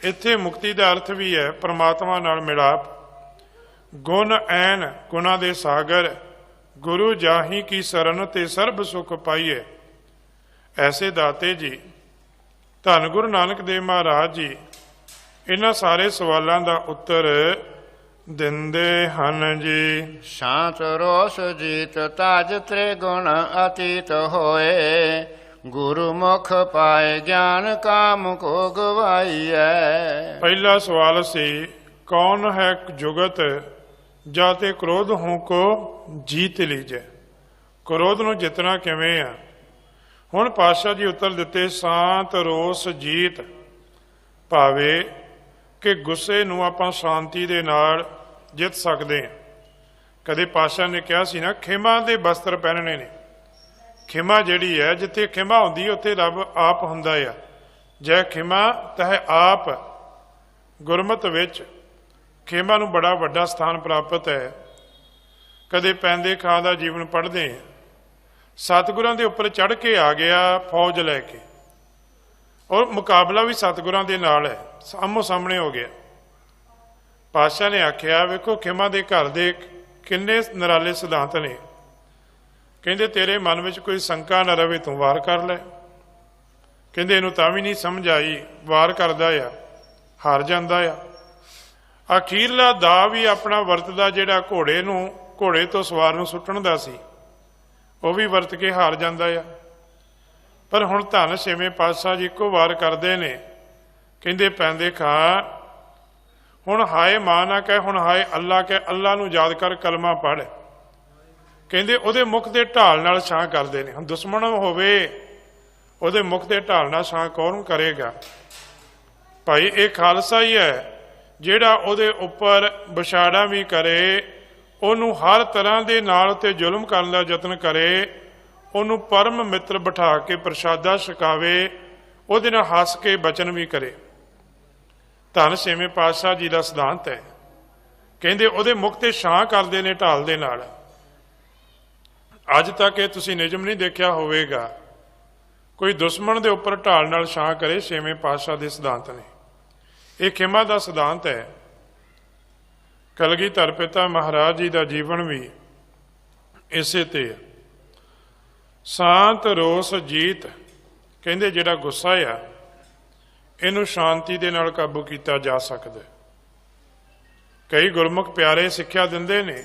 ਇੱਥੇ ਮੁਕਤੀ ਦਾ ਅਰਥ ਵੀ ਹੈ ਪਰਮਾਤਮਾ ਨਾਲ ਮਿਲਾਪ। ਗੁਣ ਐਨ, ਗੁਣਾਂ ਦੇ ਸਾਗਰ, ਗੁਰੂ ਜਾਹੀ ਕੀ ਸਰਨ ਤੇ ਸਰਬ ਸੁਖ ਪਾਈਏ। ਐਸੇ ਦਾਤੇ ਜੀ ਧੰਨ ਗੁਰੂ ਨਾਨਕ ਦੇਵ ਮਹਾਰਾਜ ਜੀ ਇਹਨਾਂ ਸਾਰੇ ਸਵਾਲਾਂ ਦਾ ਉੱਤਰ ਦਿੰਦੇ ਹਨ ਜੀ। ਸ਼ਾਂਤ ਰੋਸ ਜੀਤ ਤਾਜ ਤ੍ਰਿਗੁਣ ਅਤੀਤ ਹੋਏ, ਗੁਰਮੁਖ ਪਾਏ ਗਿਆਨ ਕਾਮ ਕੋ ਗਵਾਈਐ। ਪਹਿਲਾ ਸਵਾਲ ਸੀ ਕੌਣ ਹੈ ਜੁਗਤ ਜਾਤੇ ਕ੍ਰੋਧ ਹੂੰ ਕੋ ਜੀਤ ਲੀਜੈ। ਕ੍ਰੋਧ ਨੂੰ ਜਿੱਤਣਾ ਕਿਵੇਂ ਆ। ਹੁਣ ਪਾਤਸ਼ਾਹ ਜੀ ਉੱਤਰ ਦਿੱਤੇ ਸ਼ਾਂਤ ਰੋਸ ਜੀਤ, ਭਾਵੇਂ ਕਿ ਗੁੱਸੇ ਨੂੰ ਆਪਾਂ ਸ਼ਾਂਤੀ ਦੇ ਨਾਲ ਜਿੱਤ ਸਕਦੇ ਹਾਂ। ਕਦੇ ਪਾਤਸ਼ਾਹ ਨੇ ਕਿਹਾ ਸੀ ਨਾ ਖਿਮਾ ਦੇ ਬਸਤਰ ਪਹਿਨਣੇ ਨੇ। ਖਿਮਾ ਜਿਹੜੀ ਹੈ, ਜਿੱਥੇ ਖਿਮਾ ਹੁੰਦੀ ਉੱਥੇ ਰੱਬ ਆਪ ਹੁੰਦਾ ਆ। ਜੈ ਖਿਮਾ ਤਹਿ ਆਪ। ਗੁਰਮਤਿ ਵਿੱਚ ਖਿਮਾ ਨੂੰ ਬੜਾ ਵੱਡਾ ਸਥਾਨ ਪ੍ਰਾਪਤ ਹੈ। ਕਦੇ ਪੈਂਦੇ ਖਾਂ ਦਾ ਜੀਵਨ ਪੜ੍ਹਦੇ ਹਾਂ, ਸਤਿਗੁਰਾਂ ਦੇ ਉੱਪਰ ਚੜ੍ਹ ਕੇ ਆ ਗਿਆ ਫੌਜ ਲੈ ਕੇ, ਔਰ ਮੁਕਾਬਲਾ ਵੀ ਸਤਿਗੁਰਾਂ ਦੇ ਨਾਲ ਹੈ, ਆਮੋ ਸਾਹਮਣੇ ਹੋ ਗਿਆ। ਪਾਤਸ਼ਾਹ ਨੇ ਆਖਿਆ, ਵੇਖੋ ਖਿਮਾ ਦੇ ਘਰ ਦੇ ਕਿੰਨੇ ਨਿਰਾਲੇ ਸਿਧਾਂਤ ਨੇ। ਕਹਿੰਦੇ ਤੇਰੇ ਮਨ ਵਿੱਚ ਕੋਈ ਸ਼ੰਕਾ ਨਾ ਰਵੇ, ਤੂੰ ਵਾਰ ਕਰ ਲੈ। ਕਹਿੰਦੇ ਇਹਨੂੰ ਤਾਂ ਵੀ ਨਹੀਂ ਸਮਝ ਆਈ, ਵਾਰ ਕਰਦਾ ਆ, ਹਾਰ ਜਾਂਦਾ ਆ। ਅਖੀਰਲਾ ਦਾ ਵੀ ਆਪਣਾ ਵਰਤਦਾ, ਜਿਹੜਾ ਘੋੜੇ ਤੋਂ ਸਵਾਰ ਨੂੰ ਸੁੱਟਣ ਦਾ ਸੀ, ਉਹ ਵੀ ਵਰਤ ਕੇ ਹਾਰ ਜਾਂਦਾ ਆ। ਪਰ ਹੁਣ ਧੰਨ ਛੇਵੇਂ ਪਾਤਸ਼ਾਹ ਜੀ ਇੱਕੋ ਵਾਰ ਕਰਦੇ ਨੇ। ਕਹਿੰਦੇ ਪੈਂਦੇ ਖਾਂ, ਹੁਣ ਹਾਏ ਮਾਂ ਨਾ ਕਹਿ, ਹੁਣ ਹਾਏ ਅੱਲਾ ਕਹਿ, ਅੱਲਾ ਨੂੰ ਯਾਦ ਕਰ, ਕਲਮਾ ਪੜ੍ਹ। ਕਹਿੰਦੇ ਉਹਦੇ ਮੁਖ ਦੇ ਢਾਲ ਨਾਲ ਛਾਂ ਕਰਦੇ ਨੇ। ਹੁਣ ਦੁਸ਼ਮਣ ਹੋਵੇ, ਉਹਦੇ ਮੁਖ ਦੇ ਢਾਲ ਨਾਲ ਛਾਂ ਕੌਣ ਕਰੇਗਾ? ਭਾਈ ਇਹ ਖਾਲਸਾ ਹੀ ਹੈ ਜਿਹੜਾ ਉਹਦੇ ਉੱਪਰ ਵਿਛਾੜਾ ਵੀ ਕਰੇ, ਉਹਨੂੰ ਹਰ ਤਰ੍ਹਾਂ ਦੇ ਨਾਲ ਉੱਤੇ ਜ਼ੁਲਮ ਕਰਨ ਦਾ ਯਤਨ ਕਰੇ, ਉਹਨੂੰ ਪਰਮ ਮਿੱਤਰ ਬਿਠਾ ਕੇ ਪ੍ਰਸ਼ਾਦਾ ਛਕਾਵੇ, ਉਹਦੇ ਨਾਲ ਹੱਸ ਕੇ ਬਚਨ ਵੀ ਕਰੇ। ਧੰਨ ਛੇਵੇਂ ਪਾਤਸ਼ਾਹ ਜੀ ਦਾ ਸਿਧਾਂਤ ਹੈ। ਕਹਿੰਦੇ ਉਹਦੇ ਮੁਖ ਤੇ ਛਾਂ ਕਰਦੇ ਨੇ ਢਾਲ ਦੇ ਨਾਲ। ਅੱਜ ਤੱਕ ਇਹ ਤੁਸੀਂ ਨਿਯਮ ਨਹੀਂ ਦੇਖਿਆ ਹੋਵੇਗਾ, ਕੋਈ ਦੁਸ਼ਮਣ ਦੇ ਉੱਪਰ ਢਾਲ ਨਾਲ ਛਾਂ ਕਰੇ। ਛੇਵੇਂ ਪਾਤਸ਼ਾਹ ਦੇ ਸਿਧਾਂਤ ਨੇ। ਇਹ ਖਿਮਾ ਦਾ ਸਿਧਾਂਤ ਹੈ। ਕਲਗੀਧਰ ਪਿਤਾ ਮਹਾਰਾਜ ਜੀ ਦਾ ਜੀਵਨ ਵੀ ਇਸੇ ਤੇ ਹੈ। ਸ਼ਾਂਤ ਰੋਸ ਜੀਤ। ਕਹਿੰਦੇ ਜਿਹੜਾ ਗੁੱਸਾ ਆ, ਇਹਨੂੰ ਸ਼ਾਂਤੀ ਦੇ ਨਾਲ ਕਾਬੂ ਕੀਤਾ ਜਾ ਸਕਦਾ। ਕਈ ਗੁਰਮੁਖ ਪਿਆਰੇ ਸਿੱਖਿਆ ਦਿੰਦੇ ਨੇ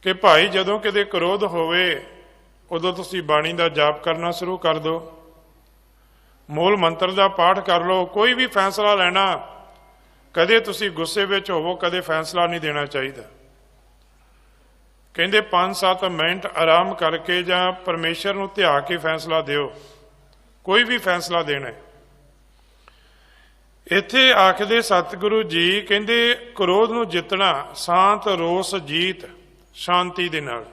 ਕਿ ਭਾਈ ਜਦੋਂ ਕਿਤੇ ਕ੍ਰੋਧ ਹੋਵੇ, ਉਦੋਂ ਤੁਸੀਂ ਬਾਣੀ ਦਾ ਜਾਪ ਕਰਨਾ ਸ਼ੁਰੂ ਕਰ ਦਿਓ, ਮੂਲ ਮੰਤਰ ਦਾ ਪਾਠ ਕਰ ਲਓ। ਕੋਈ ਵੀ ਫੈਸਲਾ ਲੈਣਾ, ਕਦੇ ਤੁਸੀਂ ਗੁੱਸੇ ਵਿੱਚ ਹੋਵੋ, ਕਦੇ ਫੈਸਲਾ ਨਹੀਂ ਦੇਣਾ ਚਾਹੀਦਾ। ਕਹਿੰਦੇ 5-7 ਮਿੰਟ ਆਰਾਮ ਕਰਕੇ ਜਾਂ ਪਰਮੇਸ਼ਰ ਨੂੰ ਧਿਆ ਕੇ ਫੈਸਲਾ ਦਿਓ, ਕੋਈ ਵੀ ਫੈਸਲਾ ਦੇਣਾ। ਇੱਥੇ ਆਖਦੇ ਸਤਿਗੁਰੂ ਜੀ, ਕਹਿੰਦੇ ਕ੍ਰੋਧ ਨੂੰ ਜਿੱਤਣਾ, ਸ਼ਾਂਤ ਰੋਸ ਜੀਤ, ਸ਼ਾਂਤੀ ਦੇ ਨਾਲ,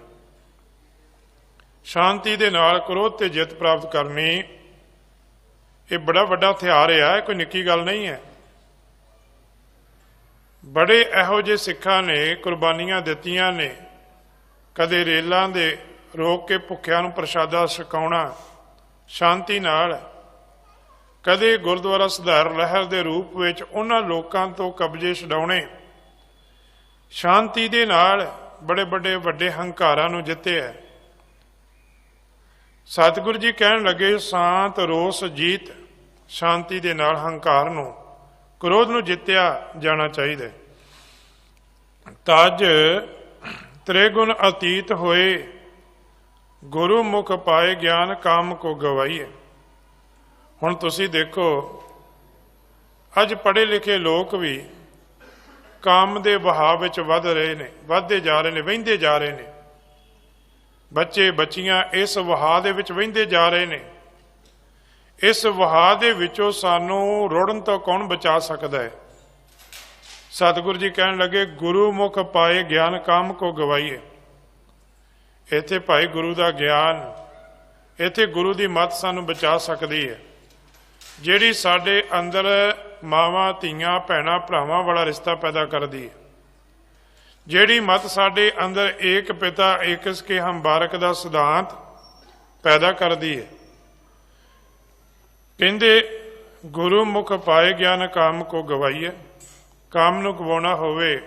ਸ਼ਾਂਤੀ ਦੇ ਨਾਲ ਕ੍ਰੋਧ ਤੇ ਜਿੱਤ ਪ੍ਰਾਪਤ ਕਰਨੀ, ਇਹ ਬੜਾ ਵੱਡਾ ਹਥਿਆਰ ਹੈ, ਕੋਈ ਨਿੱਕੀ ਗੱਲ ਨਹੀਂ ਹੈ। ਬੜੇ ਇਹੋ ਜਿਹੇ ਸਿੱਖਾਂ ਨੇ ਕੁਰਬਾਨੀਆਂ ਦਿੱਤੀਆਂ ਨੇ, ਕਦੇ ਰੇਲਾਂ ਦੇ ਰੋਕ ਕੇ ਭੁੱਖਿਆਂ ਨੂੰ ਪ੍ਰਸ਼ਾਦਾ ਛਕਾਉਣਾ ਸ਼ਾਂਤੀ ਨਾਲ, ਕਦੇ ਗੁਰਦੁਆਰਾ ਸੁਧਾਰ ਲਹਿਰ ਦੇ ਰੂਪ ਵਿੱਚ ਉਹਨਾਂ ਲੋਕਾਂ ਤੋਂ ਕਬਜ਼ੇ ਛਡਾਉਣੇ ਸ਼ਾਂਤੀ ਦੇ ਨਾਲ। ਬੜੇ ਵੱਡੇ ਹੰਕਾਰਾਂ ਨੂੰ ਜਿੱਤਿਆ। ਸਤਿਗੁਰੂ ਜੀ ਕਹਿਣ ਲੱਗੇ, ਸ਼ਾਂਤ ਰੋਸ ਜੀਤ, ਸ਼ਾਂਤੀ ਦੇ ਨਾਲ ਹੰਕਾਰ ਨੂੰ, ਕ੍ਰੋਧ ਨੂੰ ਜਿੱਤਿਆ ਜਾਣਾ ਚਾਹੀਦਾ। ਤਜ ਤ੍ਰਿਗੁਣ ਅਤੀਤ ਹੋਏ, ਗੁਰੂ ਮੁਖ ਪਾਏ ਗਿਆਨ, ਕਾਮ ਕੋ ਗਵਾਈਏ। ਹੁਣ ਤੁਸੀਂ ਦੇਖੋ, ਅੱਜ ਪੜ੍ਹੇ ਲਿਖੇ ਲੋਕ ਵੀ ਕਾਮ ਦੇ ਵਹਾਅ ਵਿੱਚ ਵੱਧ ਰਹੇ ਨੇ, ਵੱਧਦੇ ਜਾ ਰਹੇ ਨੇ, ਵਹਿੰਦੇ ਜਾ ਰਹੇ ਨੇ। ਬੱਚੇ ਬੱਚੀਆਂ ਇਸ ਵਹਾਅ ਦੇ ਵਿੱਚ ਵਹਿੰਦੇ ਜਾ ਰਹੇ ਨੇ। ਇਸ ਵਹਾਅ ਦੇ ਵਿੱਚੋਂ ਸਾਨੂੰ ਰੁੜਨ ਤੋਂ ਕੌਣ ਬਚਾ ਸਕਦਾ ਹੈ? ਸਤਿਗੁਰੂ ਜੀ ਕਹਿਣ ਲੱਗੇ, ਗੁਰੂ ਮੁਖ ਪਾਏ ਗਿਆਨ, ਕਾਮ ਕੋ ਗਵਾਈਏ। ਇੱਥੇ ਭਾਈ ਗੁਰੂ ਦਾ ਗਿਆਨ, ਇੱਥੇ ਗੁਰੂ ਦੀ ਮੱਤ ਸਾਨੂੰ ਬਚਾ ਸਕਦੀ ਹੈ। ਜਿਹੜੀ ਸਾਡੇ ਅੰਦਰ ਮਾਵਾਂ ਧੀਆਂ ਭੈਣਾਂ ਭਰਾਵਾਂ ਵਾਲਾ ਰਿਸ਼ਤਾ ਪੈਦਾ ਕਰਦੀ ਹੈ, ਜਿਹੜੀ ਮੱਤ ਸਾਡੇ ਅੰਦਰ ਏਕ ਪਿਤਾ ਏਕਸ ਕੇ ਹਮ ਬਾਰਕ ਦਾ ਸਿਧਾਂਤ ਪੈਦਾ ਕਰਦੀ ਹੈ। ਕਹਿੰਦੇ ਗੁਰੂ ਮੁਖ ਪਾਏ ਗਿਆਨ, ਕਾਮ ਕੋ ਗਵਾਈਏ। ਕਾਮ ਨੂੰ ਗਵਾਉਣਾ ਹੋਵੇ,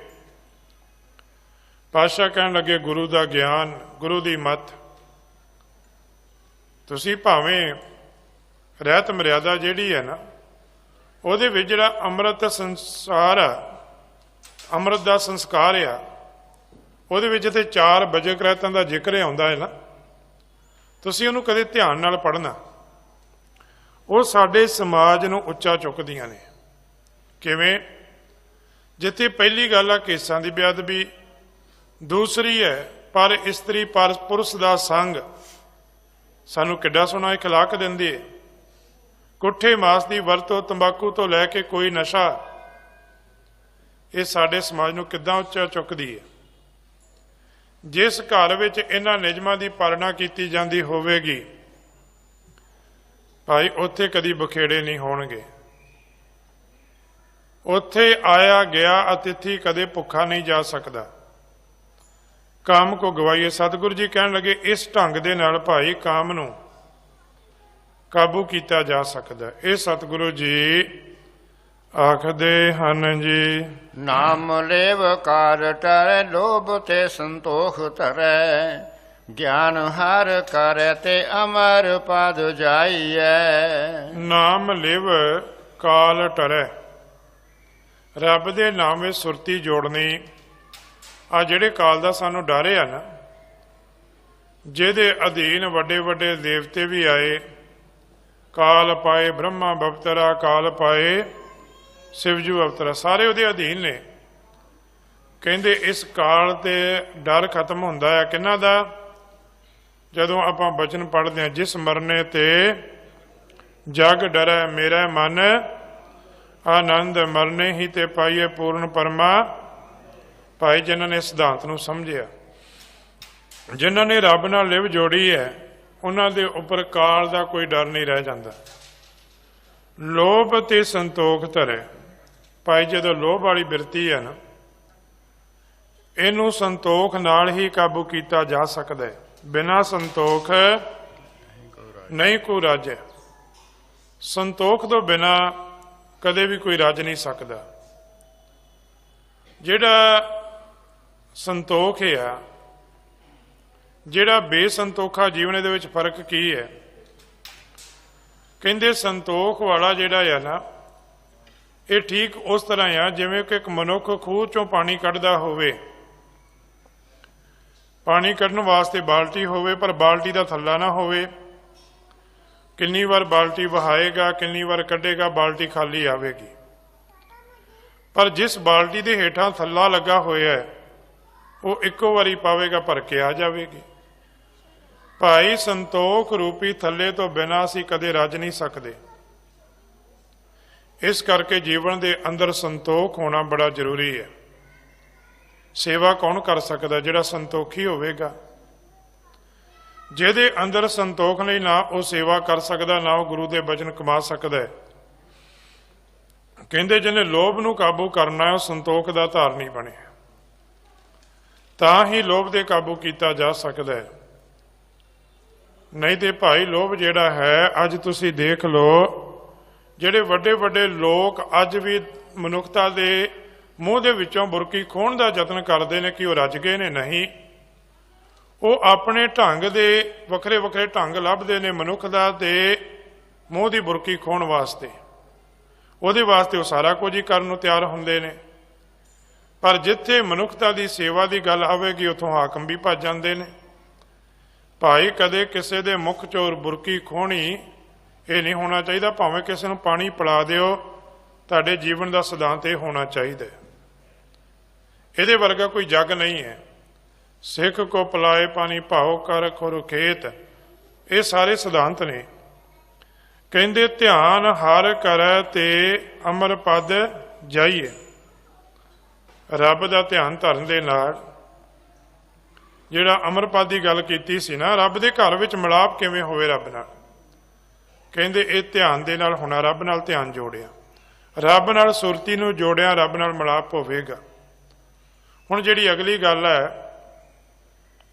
ਪਾਤਸ਼ਾਹ ਕਹਿਣ ਲੱਗੇ ਗੁਰੂ ਦਾ ਗਿਆਨ, ਗੁਰੂ ਦੀ ਮੱਤ। ਤੁਸੀਂ ਭਾਵੇਂ ਰਹਿਤ ਮਰਿਆਦਾ ਜਿਹੜੀ ਹੈ ਨਾ, ਉਹਦੇ ਵਿੱਚ ਜਿਹੜਾ ਅੰਮ੍ਰਿਤ ਸੰਸਾਰ ਆ, ਅੰਮ੍ਰਿਤ ਦਾ ਸੰਸਕਾਰ ਆ, ਉਹਦੇ ਵਿੱਚ ਤੇ 4 ਬਜਕ ਰਹਿਤਾਂ ਦਾ ਜ਼ਿਕਰ ਆਉਂਦਾ ਹੈ ਨਾ, ਤੁਸੀਂ ਉਹਨੂੰ ਕਦੇ ਧਿਆਨ ਨਾਲ ਪੜ੍ਹਨਾ। ਉਹ ਸਾਡੇ ਸਮਾਜ ਨੂੰ ਉੱਚਾ ਚੁੱਕਦੀਆਂ ਨੇ। ਕਿਵੇਂ? ਜਿੱਥੇ ਪਹਿਲੀ ਗੱਲ ਆ ਕੇਸਾਂ ਦੀ ਬੇਅਦਬੀ, ਦੂਸਰੀ ਹੈ ਪਰ ਇਸਤਰੀ ਪਰ ਪੁਰਸ਼ ਦਾ ਸੰਗ, ਸਾਨੂੰ ਕਿੱਡਾ ਸੋਹਣਾ ਇਖਲਾਕ ਦਿੰਦੀ ਹੈ। ਕੁੱਠੇ ਮਾਸ ਦੀ ਵਰਤੋਂ, ਤੰਬਾਕੂ ਤੋਂ ਲੈ ਕੇ ਕੋਈ ਨਸ਼ਾ, ਇਹ ਸਾਡੇ ਸਮਾਜ ਨੂੰ ਕਿੱਦਾਂ ਉੱਚਾ ਚੁੱਕਦੀ ਹੈ। ਜਿਸ ਘਰ ਵਿੱਚ ਇਹਨਾਂ ਨਿਯਮਾਂ ਦੀ ਪਾਲਣਾ ਕੀਤੀ ਜਾਂਦੀ ਹੋਵੇਗੀ, ਭਾਈ ਉੱਥੇ ਕਦੀ ਬਖੇੜੇ ਨਹੀਂ ਹੋਣਗੇ। ਉੱਥੇ ਆਇਆ ਗਿਆ ਅਤਿਥੀ ਕਦੇ ਭੁੱਖਾ ਨਹੀਂ ਜਾ ਸਕਦਾ। ਕਾਮ ਕੋ ਗਵਾਈਏ। ਸਤਿਗੁਰੂ ਜੀ ਕਹਿਣ ਲੱਗੇ, ਇਸ ਢੰਗ ਦੇ ਨਾਲ ਭਾਈ ਕਾਮ ਨੂੰ ਕਾਬੂ ਕੀਤਾ ਜਾ ਸਕਦਾ। ਇਹ ਸਤਿਗੁਰੂ ਜੀ ਆਖਦੇ ਹਨ ਜੀ। ਨਾਮ ਲੇਵ ਕਾਰ ਟਰੈ ਲੋਭ ਤੇ ਸੰਤੋਖ ਧਰੈ, ਗਿਆਨ ਹਰ ਕਰੈ ਤੇ ਅਮਰ ਪਦ ਜਾਈਐ। ਨਾਮ ਲਿਵ ਕਾਲ ਟਰੈ, ਰੱਬ ਦੇ ਨਾਮ ਵਿੱਚ ਸੁਰਤੀ ਜੋੜਨੀ। ਆ ਜਿਹੜੇ ਕਾਲ ਦਾ ਸਾਨੂੰ ਡਰ ਆ ਨਾ, ਜਿਹਦੇ ਅਧੀਨ ਵੱਡੇ ਵੱਡੇ ਦੇਵਤੇ ਵੀ ਆਏ, ਕਾਲ ਪਾਏ ਬ੍ਰਹਮਾ ਬਵਤਰਾ, ਕਾਲ ਪਾਏ ਸਿਵਜੂ ਅਵਤਰਾ, ਸਾਰੇ ਉਹਦੇ ਅਧੀਨ ਨੇ। ਕਹਿੰਦੇ ਇਸ ਕਾਲ ਤੇ ਡਰ ਖਤਮ ਹੁੰਦਾ ਹੈ ਕਿਹਨਾਂ ਦਾ? ਜਦੋਂ ਆਪਾਂ ਬਚਨ ਪੜ੍ਹਦੇ ਹਾਂ, ਜਿਸ ਮਰਨੇ ਤੇ ਜਗ ਡਰੈ ਮੇਰਾ ਮਨ, ਆਨੰਦ ਮਰਨੇ ਹੀ ਤੇ ਪਾਈਏ ਪੂਰਨ ਪਰਮਾ। ਭਾਈ ਜਿਨ੍ਹਾਂ ਨੇ ਸਿਧਾਂਤ ਨੂੰ ਸਮਝਿਆ, ਜਿਨ੍ਹਾਂ ਨੇ ਰੱਬ ਨਾਲ ਲਿਵ ਜੋੜੀ ਹੈ, ਉਹਨਾਂ ਦੇ ਉੱਪਰ ਕਾਲ ਦਾ ਕੋਈ ਡਰ ਨਹੀਂ ਰਹਿ ਜਾਂਦਾ। ਲੋਭ ਤੇ ਸੰਤੋਖ ਧਰੈ, ਭਾਈ ਜਦੋਂ ਲੋਭ ਵਾਲੀ ਬਿਰਤੀ ਹੈ ਨਾ, ਇਹਨੂੰ ਸੰਤੋਖ ਨਾਲ ਹੀ ਕਾਬੂ ਕੀਤਾ ਜਾ ਸਕਦਾ ਹੈ। ਬਿਨਾਂ ਸੰਤੋਖ ਨਹੀਂ ਕੋਈ ਰਾਜ। ਸੰਤੋਖ ਤੋਂ ਬਿਨਾਂ ਕਦੇ ਵੀ ਕੋਈ ਰੱਜ ਨਹੀਂ ਸਕਦਾ। ਜਿਹੜਾ ਸੰਤੋਖ ਆ, ਜਿਹੜਾ ਬੇਸੰਤੋਖਾ ਜੀਵਨ ਦੇ ਵਿੱਚ ਫਰਕ ਕੀ ਹੈ? ਕਹਿੰਦੇ ਸੰਤੋਖ ਵਾਲਾ ਜਿਹੜਾ ਆ ਨਾ, ਇਹ ਠੀਕ ਉਸ ਤਰ੍ਹਾਂ ਆ ਜਿਵੇਂ ਕਿ ਇੱਕ ਮਨੁੱਖ ਖੂਹ ਚੋਂ ਪਾਣੀ ਕੱਢਦਾ ਹੋਵੇ। ਪਾਣੀ ਕੱਢਣ ਵਾਸਤੇ ਬਾਲਟੀ ਹੋਵੇ, ਪਰ ਬਾਲਟੀ ਦਾ ਥੱਲਾ ਨਾ ਹੋਵੇ। ਕਿੰਨੀ ਵਾਰ ਬਾਲਟੀ ਵਹਾਏਗਾ, ਕਿੰਨੀ ਵਾਰ ਕੱਢੇਗਾ, ਬਾਲਟੀ ਖਾਲੀ ਆਵੇਗੀ। ਪਰ ਜਿਸ ਬਾਲਟੀ ਦੇ ਹੇਠਾਂ ਥੱਲਾ ਲੱਗਾ ਹੋਇਆ ਹੈ, ਉਹ ਇੱਕੋ ਵਾਰੀ ਪਾਵੇਗਾ, ਭਰ ਕੇ ਆ ਜਾਵੇਗੀ। ਭਾਈ ਸੰਤੋਖ ਰੂਪੀ ਥੱਲੇ ਤੋਂ ਬਿਨਾਂ ਅਸੀਂ ਕਦੇ ਰੱਜ ਨਹੀਂ ਸਕਦੇ। ਇਸ ਕਰਕੇ ਜੀਵਨ ਦੇ ਅੰਦਰ ਸੰਤੋਖ ਹੋਣਾ ਬੜਾ ਜ਼ਰੂਰੀ ਹੈ। ਸੇਵਾ ਕੌਣ ਕਰ ਸਕਦਾ? ਜਿਹੜਾ ਸੰਤੋਖੀ ਹੋਵੇਗਾ। ਜਿਹਦੇ ਅੰਦਰ ਸੰਤੋਖ ਨਹੀਂ, ਨਾ ਉਹ ਸੇਵਾ ਕਰ ਸਕਦਾ, ਨਾ ਉਹ ਗੁਰੂ ਦੇ ਬਚਨ ਕਮਾ ਸਕਦਾ ਹੈ। ਕਹਿੰਦੇ ਜਿਹਨੇ ਲੋਭ ਨੂੰ ਕਾਬੂ ਕਰਨਾ ਹੈ, ਉਹ ਸੰਤੋਖ ਦਾ ਧਾਰਨੀ ਬਣੇ, ਤਾਂ ਹੀ ਲੋਭ ਦੇ ਕਾਬੂ ਕੀਤਾ ਜਾ ਸਕਦਾ ਹੈ। ਨਹੀਂ ਤੇ ਭਾਈ ਲੋਭ ਜਿਹੜਾ ਹੈ, ਅੱਜ ਤੁਸੀਂ ਦੇਖ ਲਓ, ਜਿਹੜੇ ਵੱਡੇ ਵੱਡੇ ਲੋਕ ਅੱਜ ਵੀ ਮਨੁੱਖਤਾ ਦੇ ਮੂੰਹ ਦੇ ਵਿੱਚੋਂ ਬੁਰਕੀ ਖੋਹਣ ਦਾ ਯਤਨ ਕਰਦੇ ਨੇ ਕਿ ਉਹ ਰੱਜ ਗਏ ਨੇ। ਨਹੀਂ, ਉਹ ਆਪਣੇ ਢੰਗ ਦੇ ਵੱਖਰੇ ਵੱਖਰੇ ਢੰਗ ਲੱਭਦੇ ਨੇ ਮਨੁੱਖ ਦਾ ਤੇ ਮੂੰਹ ਦੀ ਬੁਰਕੀ ਖੋਹਣ ਵਾਸਤੇ। ਉਹਦੇ ਵਾਸਤੇ ਉਹ ਸਾਰਾ ਕੁਝ ਹੀ ਕਰਨ ਨੂੰ ਤਿਆਰ ਹੁੰਦੇ ਨੇ। ਪਰ ਜਿੱਥੇ ਮਨੁੱਖਤਾ ਦੀ ਸੇਵਾ ਦੀ ਗੱਲ ਆਵੇਗੀ, ਉੱਥੋਂ ਹਾਕਮ ਵੀ ਭੱਜ ਜਾਂਦੇ ਨੇ। ਭਾਈ ਕਦੇ ਕਿਸੇ ਦੇ ਮੁੱਖ ਚੋਂ ਬੁਰਕੀ ਖੋਹਣੀ ਇਹ ਨਹੀਂ ਹੋਣਾ ਚਾਹੀਦਾ। ਭਾਵੇਂ ਕਿਸੇ ਨੂੰ ਪਾਣੀ ਪਿਲਾ ਦਿਓ, ਤੁਹਾਡੇ ਜੀਵਨ ਦਾ ਸਿਧਾਂਤ ਇਹ ਹੋਣਾ ਚਾਹੀਦਾ। ਇਹਦੇ ਵਰਗਾ ਕੋਈ ਜੱਗ ਨਹੀਂ ਹੈ। ਸਿੱਖ ਕੋ ਪਿਲਾਏ ਪਾਣੀ ਭਾਉ ਕਰ ਖੁਰ ਖੇਤ, ਇਹ ਸਾਰੇ ਸਿਧਾਂਤ ਨੇ। ਕਹਿੰਦੇ ਧਿਆਨ ਹਰ ਕਰੈ ਤੇ ਅਮਰ ਪਦ ਜਾਈਏ। ਰੱਬ ਦਾ ਧਿਆਨ ਧਰਨ ਦੇ ਨਾਲ, ਜਿਹੜਾ ਅਮਰ ਪਦ ਦੀ ਗੱਲ ਕੀਤੀ ਸੀ ਨਾ, ਰੱਬ ਦੇ ਘਰ ਵਿੱਚ ਮਿਲਾਪ ਕਿਵੇਂ ਹੋਵੇ ਰੱਬ ਨਾਲ? ਕਹਿੰਦੇ ਇਹ ਧਿਆਨ ਦੇ ਨਾਲ ਹੋਣਾ। ਰੱਬ ਨਾਲ ਧਿਆਨ ਜੋੜਿਆ, ਰੱਬ ਨਾਲ ਸੁਰਤੀ ਨੂੰ ਜੋੜਿਆ, ਰੱਬ ਨਾਲ ਮਿਲਾਪ ਹੋਵੇਗਾ। ਹੁਣ ਜਿਹੜੀ ਅਗਲੀ ਗੱਲ ਹੈ,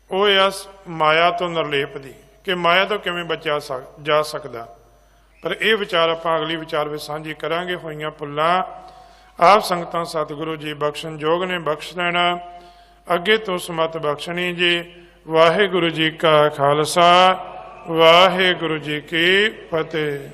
ਉਹ ਆ ਮਾਇਆ ਤੋਂ ਨਿਰਲੇਪ ਦੀ, ਕਿ ਮਾਇਆ ਤੋਂ ਕਿਵੇਂ ਬਚਿਆ ਜਾ ਸਕਦਾ। ਪਰ ਇਹ ਵਿਚਾਰ ਆਪਾਂ ਅਗਲੀ ਵਿਚਾਰ ਵਿੱਚ ਸਾਂਝੀ ਕਰਾਂਗੇ। ਹੋਈਆਂ ਭੁੱਲਾਂ ਆਪ ਸੰਗਤਾਂ ਸਤਿਗੁਰੂ ਜੀ ਬਖਸ਼ਣ ਯੋਗ ਨੇ, ਬਖਸ਼ ਲੈਣਾ। ਅੱਗੇ ਤੋਂ ਸਮਤ ਬਖਸ਼ਣੀ ਜੀ। ਵਾਹਿਗੁਰੂ ਜੀ ਕਾ ਖਾਲਸਾ, ਵਾਹਿਗੁਰੂ ਜੀ ਕੀ ਫਤਿਹ।